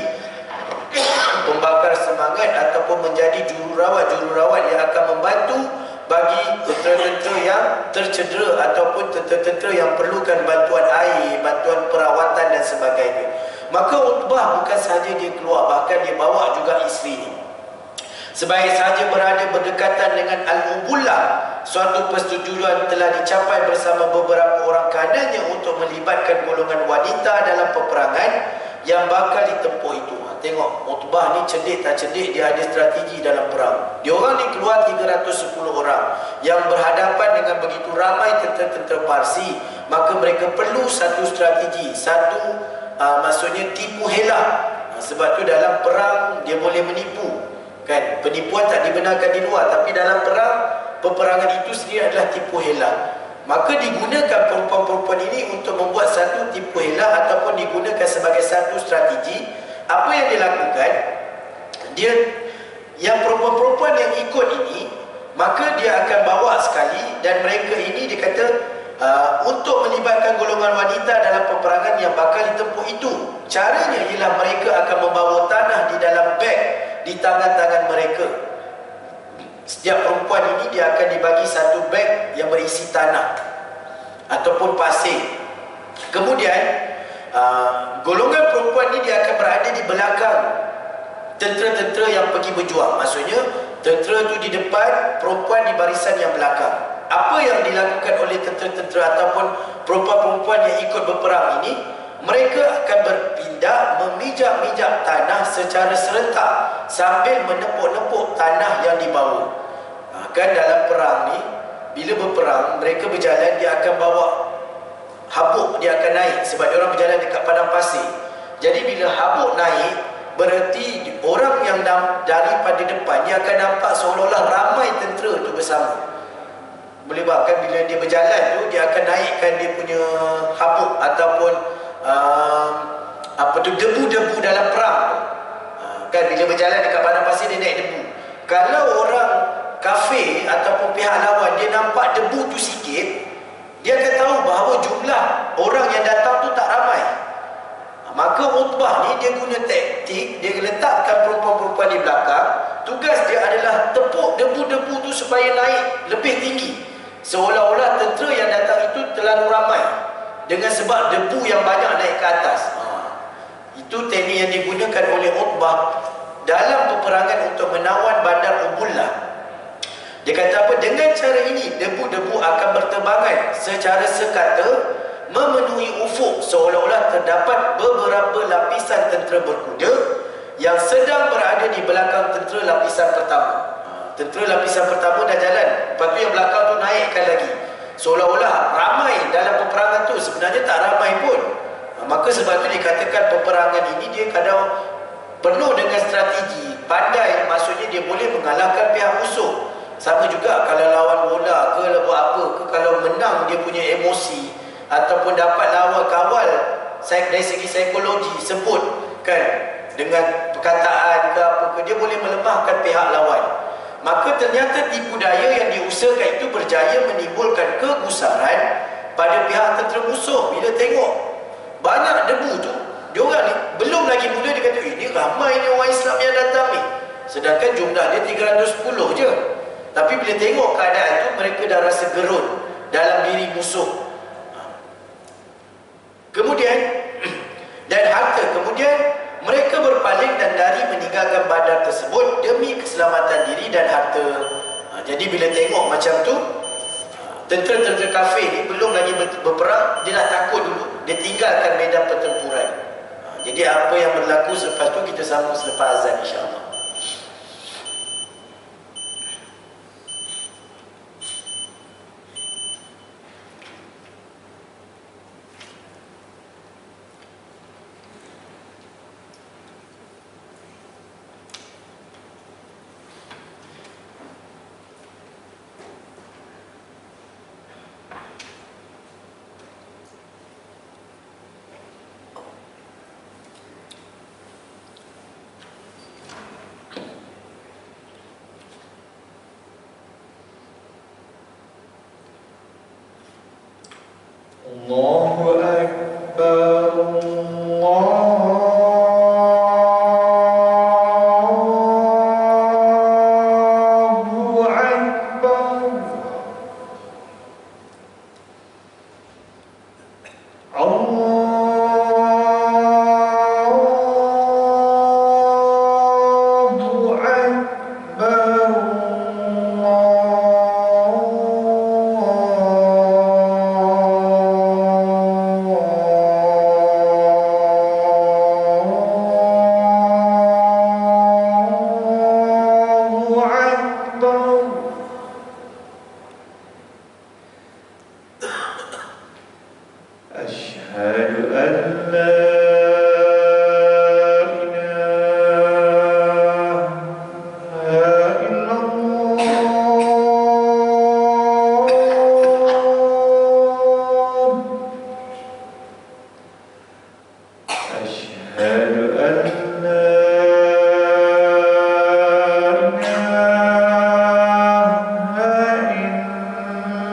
pembakar semangat ataupun menjadi jururawat yang akan membantu bagi tentera-tentera yang tercedera ataupun tentera-tentera yang perlukan bantuan air, bantuan perawatan dan sebagainya. Maka Utbah bukan sahaja dia keluar, bahkan dia bawa juga isterinya. Sebaik sahaja berada berdekatan dengan Al-Ubullah, suatu persetujuan telah dicapai bersama beberapa orang kanannya untuk melibatkan golongan wanita dalam peperangan yang bakal ditempuh itu. Tengok, Utbah ni cerdik tak cerdik, dia ada strategi dalam perang. Dia orang ni keluar 310 orang yang berhadapan dengan begitu ramai tentera-tentera Parsi, maka mereka perlu satu strategi, maksudnya tipu helah. Sebab tu dalam perang dia boleh menipu, kan? Penipuan tak dibenarkan di luar, tapi dalam perang, peperangan itu sendiri adalah tipu helah. Maka digunakan perempuan-perempuan ini untuk membuat satu tipu helah ataupun digunakan sebagai satu strategi. Apa yang dilakukan? Yang perempuan-perempuan yang ikut ini, maka dia akan bawa sekali, dan mereka ini dia kata untuk melibatkan golongan wanita dalam peperangan yang bakal ditempuh itu. Caranya ialah mereka akan membawa tanah di dalam beg di tangan-tangan mereka. Setiap perempuan ini dia akan dibagi satu beg yang berisi tanah ataupun pasir. Kemudian golongan perempuan ini dia akan berada di belakang tentera-tentera yang pergi berjuang. Maksudnya tentera itu di depan, perempuan di barisan yang belakang. Apa yang dilakukan oleh tentera-tentera ataupun perempuan-perempuan yang ikut berperang ini, mereka akan berpindah memijak-mijak tanah secara serentak sambil menepuk-nepuk tanah yang dibawa. Kan dalam perang ni, bila berperang, mereka berjalan, dia akan bawa habuk, dia akan naik sebab dia orang berjalan dekat padang pasir. Jadi bila habuk naik, berarti orang yang daripada depan dia akan nampak seolah-olah ramai tentera tu bersama. Boleh bahkan bila dia berjalan tu, dia akan naikkan dia punya habuk ataupun debu-debu dalam perang. Kan bila berjalan dekat padang pasir dia naik debu. Kalau orang kafir ataupun pihak lawan dia nampak debu tu sikit, dia akan tahu bahawa jumlah orang yang datang tu tak ramai. Maka Utbah ni dia guna taktik, dia letakkan perempuan-perempuan di belakang. Tugas dia adalah tepuk debu-debu tu supaya naik lebih tinggi, seolah-olah tentera yang datang itu terlalu ramai dengan sebab debu yang banyak naik ke atas. Itu teknik yang digunakan oleh Utbah dalam peperangan untuk menawan bandar Ubullah. Dia kata apa? Dengan cara ini, debu-debu akan berterbangan secara sekata memenuhi ufuk, seolah-olah terdapat beberapa lapisan tentera berkuda yang sedang berada di belakang tentera lapisan pertama. Tentera lapisan pertama dah jalan, lepas tu yang belakang tu naikkan lagi. seolah-olah ramai dalam peperangan tu, sebenarnya tak ramai pun. Maka sebab itu dikatakan peperangan ini dia kadang penuh dengan strategi, pandai, maksudnya dia boleh mengalahkan pihak musuh. Sama juga kalau lawan bola ke buat apa ke, kalau menang dia punya emosi ataupun dapat lawan kawal dari segi psikologi sebut kan, dengan perkataan ke apa ke, dia boleh melemahkan pihak lawan. Maka ternyata tipu daya yang diusahakan itu berjaya menimbulkan kegusaran pada pihak tentera musuh. Bila tengok banyak debu tu, diorang ni belum lagi mula dia kata, ini ramai ni orang Islam yang datang ni, sedangkan jumlah dia 310 je. Tapi bila tengok keadaan tu, mereka dah rasa gerun dalam diri musuh. Kemudian dan harta, kemudian mereka berpaling dan lari meninggalkan bandar tersebut demi keselamatan diri dan harta. Jadi bila tengok macam tu, tentera-tentera kafir ni belum lagi berperang, dia dah takut dulu, dia tinggalkan medan pertempuran. Jadi apa yang berlaku selepas tu kita sambung selepas azan insya-Allah. Allahu Akbar, Allahu Akbar, Allahu Akbar. أشهد أن لا إله إلا الله. أشهد أن لا إله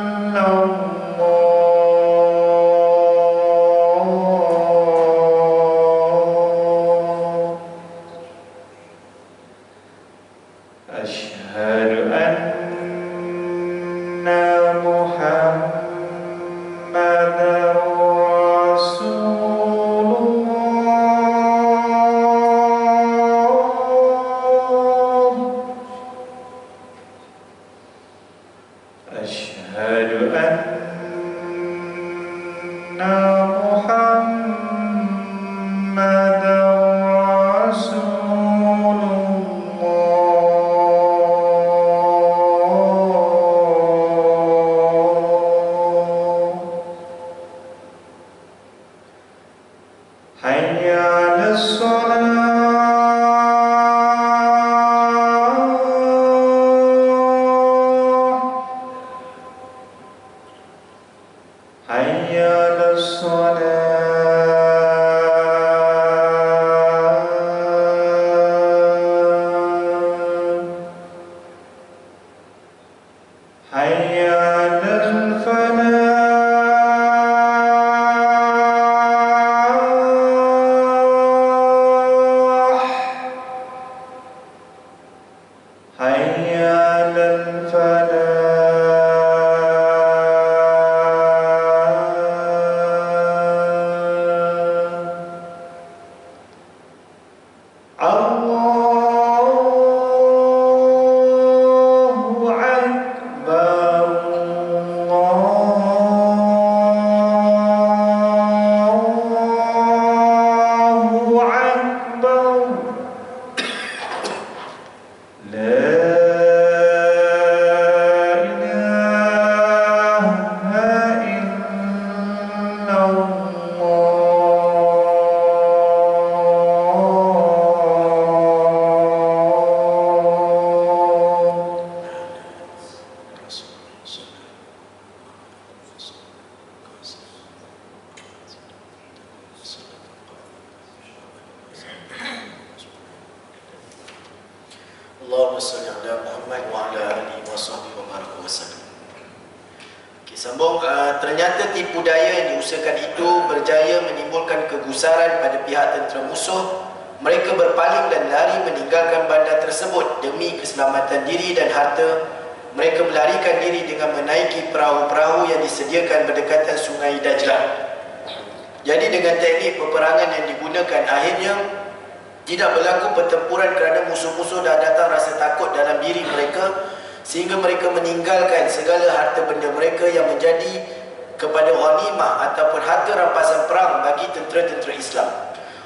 إلا الله. أشهد أن محمدًا رسول الله. أشهد أن محمدًا رسول الله. حي على الصلاة. حي على الصلاة. حي على الفلاح. حي على الفلاح. Allahumma salli ala Muhammad wa ala alihi wa sahbihi wa baraka wa sallam. Okay, sambung. Ternyata tipu daya yang diusahakan itu berjaya menimbulkan kegusaran pada pihak tentera musuh. Mereka berpaling dan lari meninggalkan bandar tersebut demi keselamatan diri dan harta. Mereka melarikan diri dengan menaiki perahu-perahu yang disediakan berdekatan sungai Dajlah. Jadi dengan teknik peperangan yang digunakan, akhirnya tidak berlaku pertempuran kerana musuh-musuh dah datang rasa takut dalam diri mereka, sehingga mereka meninggalkan segala harta benda mereka yang menjadi kepada ghanimah ataupun harta rampasan perang bagi tentera-tentera Islam.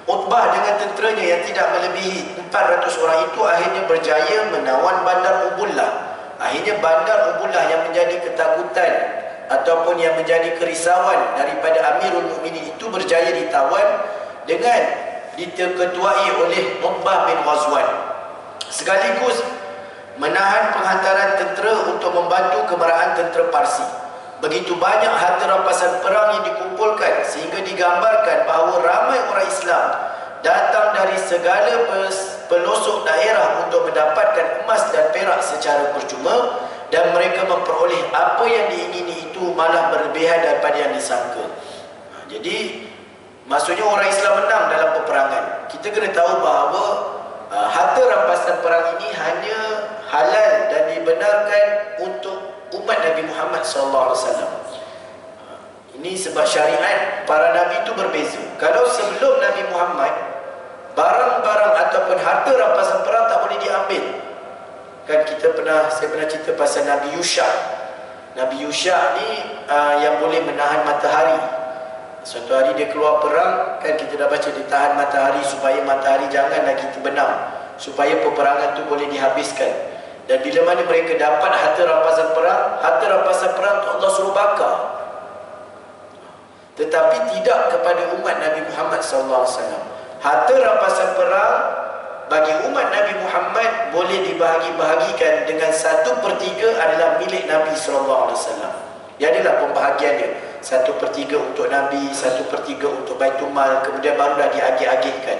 Utbah dengan tenteranya yang tidak melebihi 400 orang itu akhirnya berjaya menawan bandar Ubullah. Akhirnya bandar Ubullah yang menjadi ketakutan ataupun yang menjadi kerisauan daripada Amirul Mukminin itu berjaya ditawan dengan diketuai oleh Utbah bin Ghazwan, sekaligus menahan penghantaran tentera untuk membantu kemarahan tentera Parsi. Begitu banyak harta rampasan perang yang dikumpulkan sehingga digambarkan bahawa ramai orang Islam datang dari segala pelosok daerah untuk mendapatkan emas dan perak secara percuma, dan mereka memperoleh apa yang diingini itu malah berlebihan daripada yang disangka. Jadi maksudnya orang Islam menang dalam peperangan. Kita kena tahu bahawa harta rampasan perang ini hanya halal dan dibenarkan untuk umat Nabi Muhammad SAW. Ini sebab syariat para Nabi itu berbeza. Kalau sebelum Nabi Muhammad, barang-barang ataupun harta rampasan perang tak boleh diambil. Kan saya pernah cerita pasal Nabi Yusha. Nabi Yusha ni yang boleh menahan matahari. Suatu hari dia keluar perang, kan kita dah baca dia tahan matahari supaya matahari jangan lagi terbenam, supaya peperangan tu boleh dihabiskan. Dan bila mana mereka dapat harta rampasan perang tu Allah suruh bakar. Tetapi tidak kepada umat Nabi Muhammad SAW. Harta rampasan perang bagi umat Nabi Muhammad boleh dibahagi-bahagikan dengan 1/3 adalah milik Nabi SAW. Dia adalah pembahagiannya. 1/3 untuk Nabi, 1/3 untuk Baitul Mal, kemudian barulah diagih-agihkan.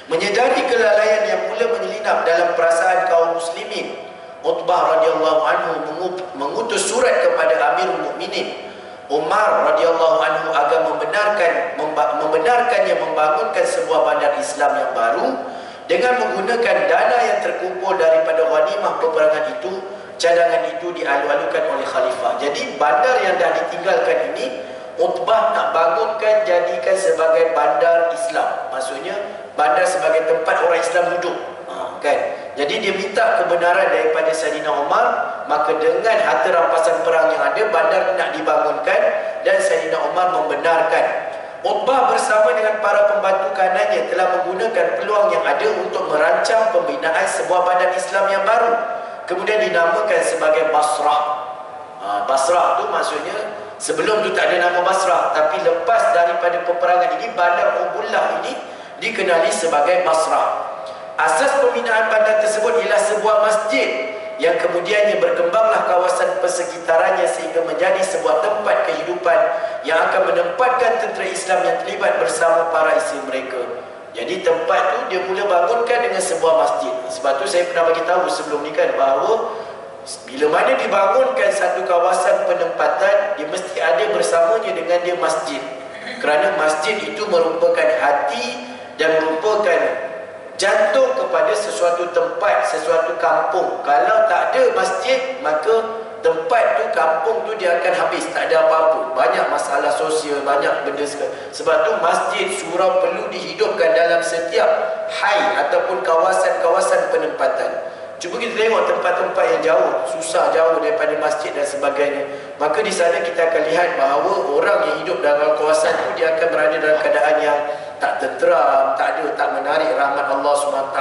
Menyedari kelalaian yang mula menyelinap dalam perasaan kaum muslimin, Utbah radhiyallahu anhu mengutus surat kepada Amirul Mukminin Umar radhiyallahu anhu agar membenarkannya membangunkan sebuah bandar Islam yang baru dengan menggunakan dana yang terkumpul daripada ghanimah peperangan itu. Cadangan itu dialu-alukan oleh khalifah. Jadi bandar yang dah ditinggalkan ini Utbah nak bangunkan, jadikan sebagai bandar Islam. Maksudnya bandar sebagai tempat orang Islam duduk, kan? Jadi dia minta kebenaran daripada Sayyidina Umar. Maka dengan harta rampasan perang yang ada, bandar nak dibangunkan, dan Sayyidina Umar membenarkan. Utbah bersama dengan para pembantu kanannya telah menggunakan peluang yang ada untuk merancang pembinaan sebuah bandar Islam yang baru, kemudian dinamakan sebagai Basrah. Basrah tu maksudnya sebelum tu tak ada nama Basrah, tapi lepas daripada peperangan ini, bandar Ubullah ini dikenali sebagai Basrah. Asas pembinaan bandar tersebut ialah sebuah masjid yang kemudiannya berkembanglah kawasan persekitarannya sehingga menjadi sebuah tempat kehidupan yang akan menempatkan tentera Islam yang terlibat bersama para isteri mereka. Jadi tempat tu dia mula bangunkan dengan sebuah masjid. Sebab tu saya pernah bagi tahu sebelum ni kan, bahawa bila mana dibangunkan satu kawasan penempatan, dia mesti ada bersamanya dengan dia masjid. Kerana masjid itu merupakan hati dan merupakan jantung kepada sesuatu tempat, sesuatu kampung. Kalau tak ada masjid, maka tempat tu, kampung tu dia akan habis, tak ada apa-apa. Banyak masalah sosial, banyak benda sekali. Sebab tu masjid, surau perlu dihidupkan dalam setiap hai ataupun kawasan-kawasan penempatan. Cuba kita tengok tempat-tempat yang jauh, susah, jauh daripada masjid dan sebagainya. Maka di sana kita akan lihat bahawa orang yang hidup dalam kawasan itu, dia akan berada dalam keadaan yang tak tenteram, tak menarik rahmat Allah SWT.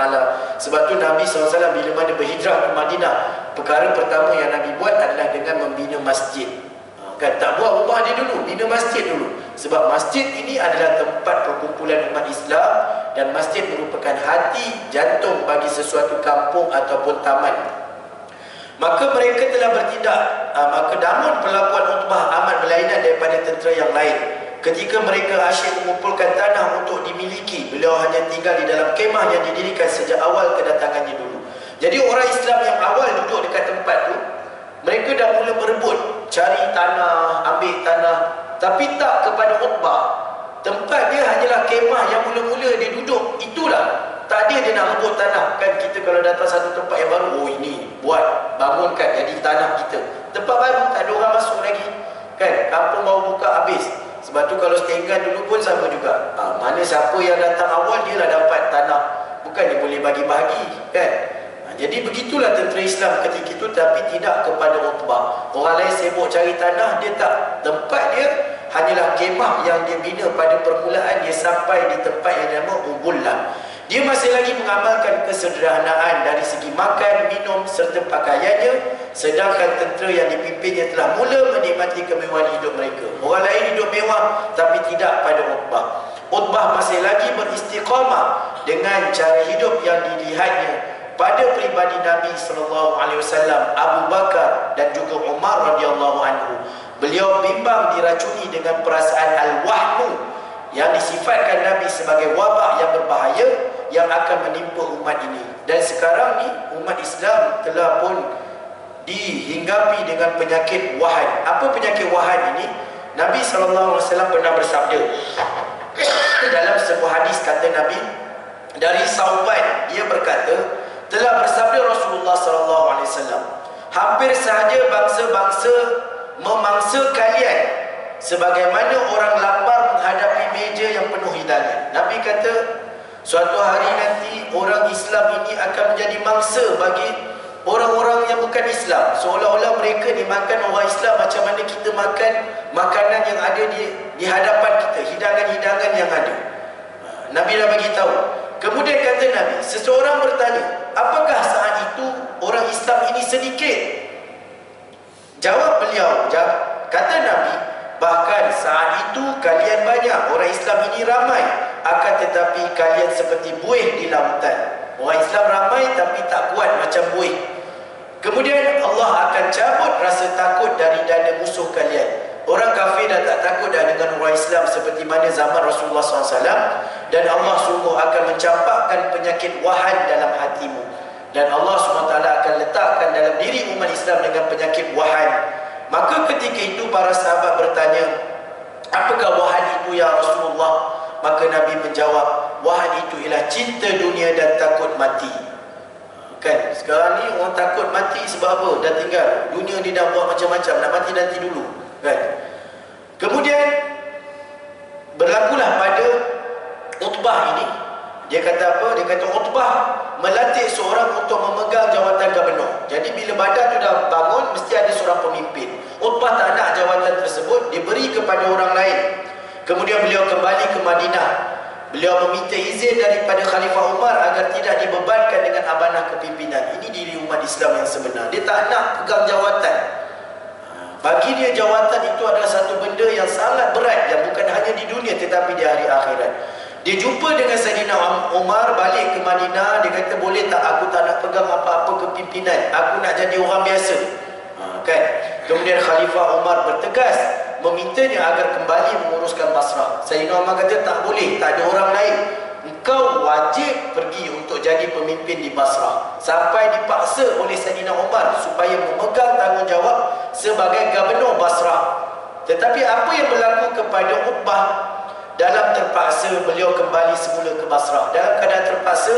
Sebab tu Nabi SAW bila mana berhijrah ke Madinah, perkara pertama yang Nabi buat adalah dengan membina masjid. Kan tak buat rumah dia dulu, bina masjid dulu. Sebab masjid ini adalah tempat perkumpulan umat Islam, dan masjid merupakan hati jantung bagi sesuatu kampung ataupun taman. Maka mereka telah bertindak, maka namun perlakuan Utbah amat berlainan daripada tentera yang lain. Ketika mereka asyik mengumpulkan tanah untuk dimiliki, beliau hanya tinggal di dalam kemah yang didirikan sejak awal kedatangannya dulu. Jadi orang Islam yang awal duduk dekat tempat tu, mereka dah mula berebut, cari tanah, ambil tanah, tapi tak kepada Utbah. Tempat dia hanyalah kemah yang mula-mula dia duduk, itulah. Tak ada dia nak rebut tanah. Kan kita kalau datang satu tempat yang baru, oh ini buat, bangunkan jadi tanah kita. Tempat baru, tak ada orang masuk lagi. Kan, kampung baru buka habis. Sebab tu kalau setinggan dulu pun sama juga. Mana siapa yang datang awal, dia lah dapat tanah. Bukan dia boleh bagi-bagi, kan. Jadi begitulah tentera Islam ketika itu, tapi tidak kepada Utbah. Orang lain sibuk cari tanah, dia tak. Tempat dia hanyalah kemah yang dia bina pada permulaan, dia sampai di tempat yang nama Ubullah. Dia masih lagi mengamalkan kesederhanaan dari segi makan, minum serta pakaiannya, sedangkan tentera yang dipimpinnya telah mula menikmati kemewahan hidup mereka. Orang lain hidup mewah tapi tidak pada Utbah. Utbah masih lagi beristiqamah dengan cara hidup yang dilihatnya pada pribadi Nabi SAW, Abu Bakar dan juga Umar radhiyallahu anhu. Beliau bimbang diracuni dengan perasaan al-wahmu yang disifatkan Nabi sebagai wabak yang berbahaya yang akan menimpa umat ini. Dan sekarang ni umat Islam telah pun dihinggapi dengan penyakit wahan. Apa penyakit wahan ini? Nabi SAW pernah bersabda dalam sebuah hadis, kata Nabi, dari Sauban, dia berkata, telah bersabda Rasulullah SAW, hampir sahaja bangsa-bangsa memangsa kalian sebagaimana orang lapar menghadapi meja yang penuh hidangan. Nabi kata, suatu hari nanti orang Islam ini akan menjadi mangsa bagi orang-orang yang bukan Islam. Seolah-olah mereka dimakan orang Islam macam mana kita makan makanan yang ada di hadapan kita, hidangan-hidangan yang ada. Nabi dah bagi tahu. Kemudian kata Nabi, seseorang bertanya, apakah saat itu orang Islam ini sedikit? Jawab beliau, kata Nabi, bahkan saat itu kalian banyak, orang Islam ini ramai, akan tetapi kalian seperti buih di lautan. Orang Islam ramai tapi tak kuat macam buih. Kemudian Allah akan cabut rasa takut dari dada musuh kalian. Orang kafir dah tak takut dah dengan orang Islam seperti mana zaman Rasulullah SAW. Dan Allah sungguh akan mencampakkan penyakit wahan dalam hatimu. Dan Allah SWT akan letakkan dalam diri umat Islam dengan penyakit wahan. Maka ketika itu para sahabat bertanya, apakah wahan itu ya Rasulullah? Maka Nabi menjawab, wahan itu ialah cinta dunia dan takut mati. Kan, sekarang ni orang takut mati sebab apa? Dah tinggal dunia ni, dah buat macam-macam, nak mati nanti dulu, kan. Kemudian berlakulah pada Utbah ini, dia kata apa? Dia kata Utbah melatih seorang untuk memegang jawatan gubernur. Jadi bila badan tu dah bangun, mesti ada seorang pemimpin. Utbah tak nak jawatan tersebut diberi kepada orang lain. Kemudian beliau kembali ke Madinah. Beliau meminta izin daripada Khalifah Umar agar tidak dibebankan dengan amanah kepimpinan. Ini diri umat Islam yang sebenar. Dia tak nak pegang jawatan. Bagi dia jawatan itu adalah satu benda yang sangat berat, yang bukan hanya di dunia tetapi di hari akhirat. Dia jumpa dengan Sayyidina Umar, balik ke Madinah. Dia kata, boleh tak aku tak nak pegang apa-apa kepimpinan, aku nak jadi orang biasa, kan. Kemudian Khalifah Umar bertegas memintanya agar kembali menguruskan Basrah. Sayyidina Umar kata, tak boleh, tak ada orang lain, engkau wajib pergi untuk jadi pemimpin di Basrah. Sampai dipaksa oleh Sayyidina Umar supaya memegang tanggungjawab sebagai gubernur Basrah. Tetapi apa yang berlaku kepada Utbah? Dalam terpaksa beliau kembali semula ke Basrah. Dalam keadaan terpaksa,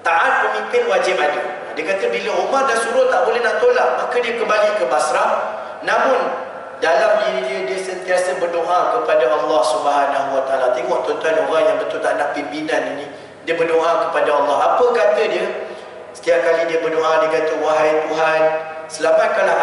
taat pemimpin wajib ada. Dia kata bila Umar dah suruh tak boleh nak tolak, maka dia kembali ke Basrah. Namun dalam diri dia sentiasa berdoa kepada Allah Subhanahu Wa Taala. Tengok tuan-tuan, orang yang betul tak nak pimpinan ini, dia berdoa kepada Allah. Apa kata dia? Setiap kali dia berdoa, dia kata, wahai Tuhan, selamatkanlah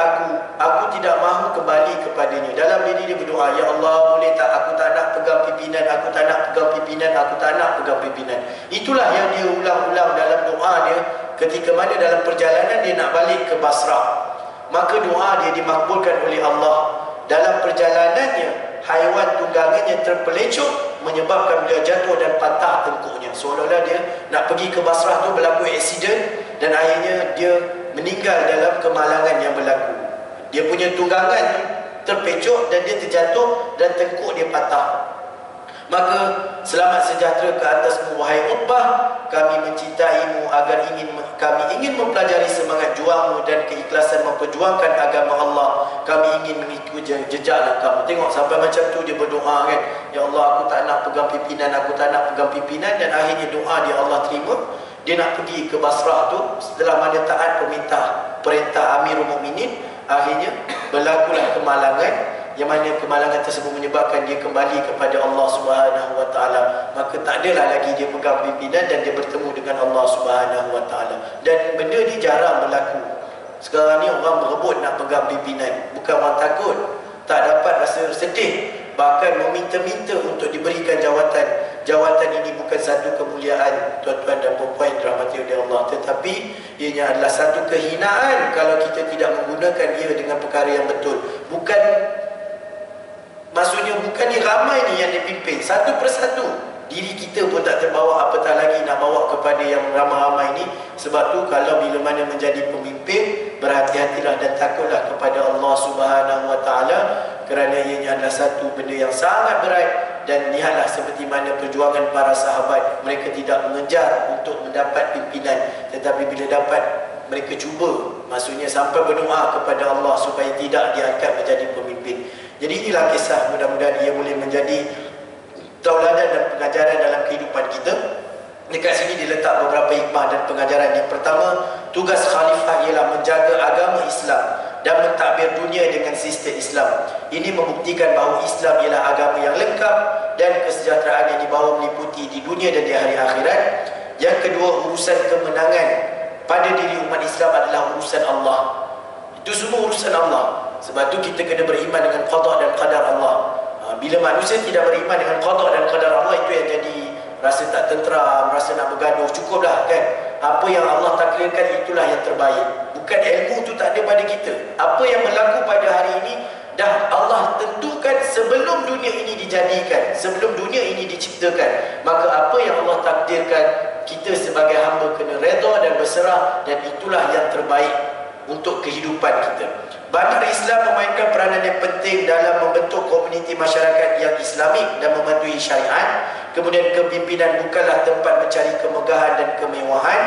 aku tidak mahu kembali kepadanya. Dalam diri dia berdoa, ya Allah, boleh tak aku tak nak pegang pimpinan, aku tak nak pegang pimpinan, aku tak nak pegang pimpinan. Itulah yang dia ulang-ulang dalam doa dia ketika mana dalam perjalanan dia nak balik ke Basrah. Maka doa dia dimakbulkan oleh Allah. Dalam perjalanannya, haiwan tunggangannya terpelecok menyebabkan beliau jatuh dan patah tengkuknya. Seolah-olah dia nak pergi ke Basrah tu berlaku aksiden dan akhirnya dia meninggal dalam kemalangan yang berlaku. Dia punya tunggangan terpecok dan dia terjatuh dan tengkuk dia patah. Maka selamat sejahtera ke atasmu wahai Utbah, kami mencintaimu agar kami ingin mempelajari semangat juangmu dan keikhlasan memperjuangkan agama Allah. Kami ingin mengikuti jejak kamu. Tengok sampai macam tu dia berdoa kan. Ya Allah, aku tak nak pegang pimpinan, aku tak nak pegang pimpinan. Dan akhirnya doa dia Allah terima. Dia nak pergi ke Basrah tu, setelah mana taat perintah Amirul Mukminin, akhirnya berlakulah kemalangan, yang mana kemalangan tersebut menyebabkan dia kembali kepada Allah Subhanahu wa taala. Maka tak adalah lagi dia pegang pimpinan dan dia bertemu dengan Allah Subhanahu wa taala. Dan benda ni jarang berlaku. Sekarang ni orang berebut nak pegang pimpinan, bukan orang takut, tak dapat rasa sedih, bahkan meminta-minta untuk diberikan jawatan. Jawatan ini bukan satu kemuliaan, tuan-tuan dan puan-puan dirahmati oleh Allah, tetapi ianya adalah satu kehinaan kalau kita tidak menggunakan ia dengan perkara yang betul. Maksudnya bukannya ramai ni yang dipimpin, satu persatu. Diri kita pun tak terbawa, apatah lagi nak bawa kepada yang ramai-ramai ni. Sebab tu kalau bila mana menjadi pemimpin, berhati-hatilah dan takutlah kepada Allah Subhanahu wa taala, kerana ianya adalah satu benda yang sangat berat. Dan lihatlah seperti mana perjuangan para sahabat, mereka tidak mengejar untuk mendapat pimpinan, tetapi bila dapat, mereka cuba, maksudnya sampai berdoa kepada Allah supaya tidak diangkat menjadi pemimpin. Jadi inilah kisah, mudah-mudahan ia boleh menjadi tauladan dan pengajaran dalam kehidupan kita. Dekat sini diletak beberapa hikmah dan pengajaran. Yang pertama, tugas khalifah ialah menjaga agama Islam dan mentadbir dunia dengan sistem Islam. Ini membuktikan bahawa Islam ialah agama yang lengkap dan kesejahteraan yang dibawa meliputi di dunia dan di hari akhirat. Yang kedua, urusan kemenangan pada diri umat Islam adalah urusan Allah. Itu semua urusan Allah. Sebab tu kita kena beriman dengan qada dan qadar Allah. Bila manusia tidak beriman dengan qada dan qadar Allah, itu yang jadi rasa tak tenteram, rasa nak bergaduh. Cukuplah kan, apa yang Allah takdirkan itulah yang terbaik. Bukan ilmu tu tak ada pada kita. Apa yang berlaku pada hari ini dah Allah tentukan sebelum dunia ini dijadikan, sebelum dunia ini diciptakan. Maka apa yang Allah takdirkan, kita sebagai hamba kena redha dan berserah, dan itulah yang terbaik untuk kehidupan kita. Bandar Islam memainkan peranan yang penting dalam membentuk komuniti masyarakat yang Islamik dan mematuhi syariat. Kemudian kepimpinan bukanlah tempat mencari kemegahan dan kemewahan.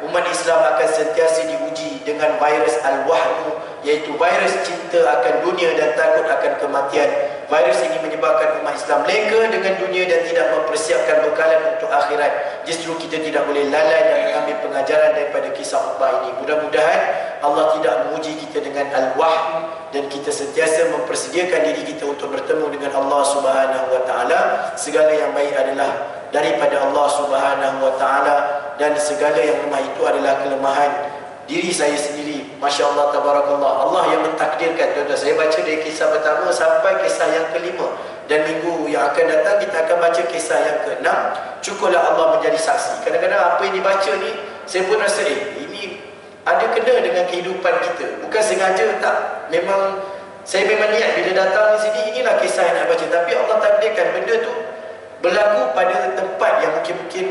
Umat Islam akan sentiasa diuji dengan virus al-wahnu, iaitu virus cinta akan dunia dan takut akan kematian. Virus ini menyebabkan umat Islam leka dengan dunia dan tidak mempersiapkan bekalan untuk akhirat. Justru kita tidak boleh lalai dan mengambil pengajaran daripada kisah Utbah ini. Mudah-mudahan Allah tidak menguji kita dengan al-wahnu dan kita sentiasa mempersediakan diri kita untuk bertemu dengan Allah Subhanahu wa taala. Segala yang baik adalah daripada Allah Subhanahu wa taala, dan segala yang lemah itu adalah kelemahan diri saya sendiri. Masya Allah, tabarakallah, Allah yang mentakdirkan. Tuan-tuan, saya baca dari kisah pertama sampai kisah yang kelima, dan minggu yang akan datang kita akan baca kisah yang keenam. Cukuplah Allah menjadi saksi. Kadang-kadang apa yang dibaca ni, saya pun rasa ini ada kena dengan kehidupan kita. Bukan sengaja, tak. Saya memang niat bila datang di sini, inilah kisah yang nak baca. Tapi Allah takdirkan benda tu berlaku pada tempat yang mungkin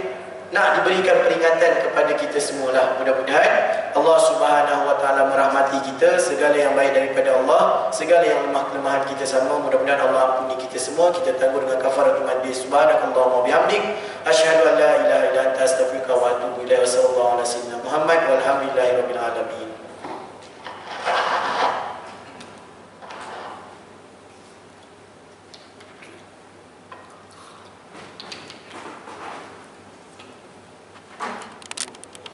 nak diberikan peringatan kepada kita semualah. Mudah-mudahan Allah Subhanahu wa taala merahmati kita. Segala yang baik daripada Allah, segala yang lemah kelemahan kita sama, mudah-mudahan Allah ampuni kita semua. Kita tangguh dengan kafaratul majlis. Subhanakallahumma bihamdik, asyhadu an la ilaha illa anta, astaghfiruka wa atubu ilaik. Wassallallahu ala sayyidina Muhammad walhamdulillahirabbil alamin.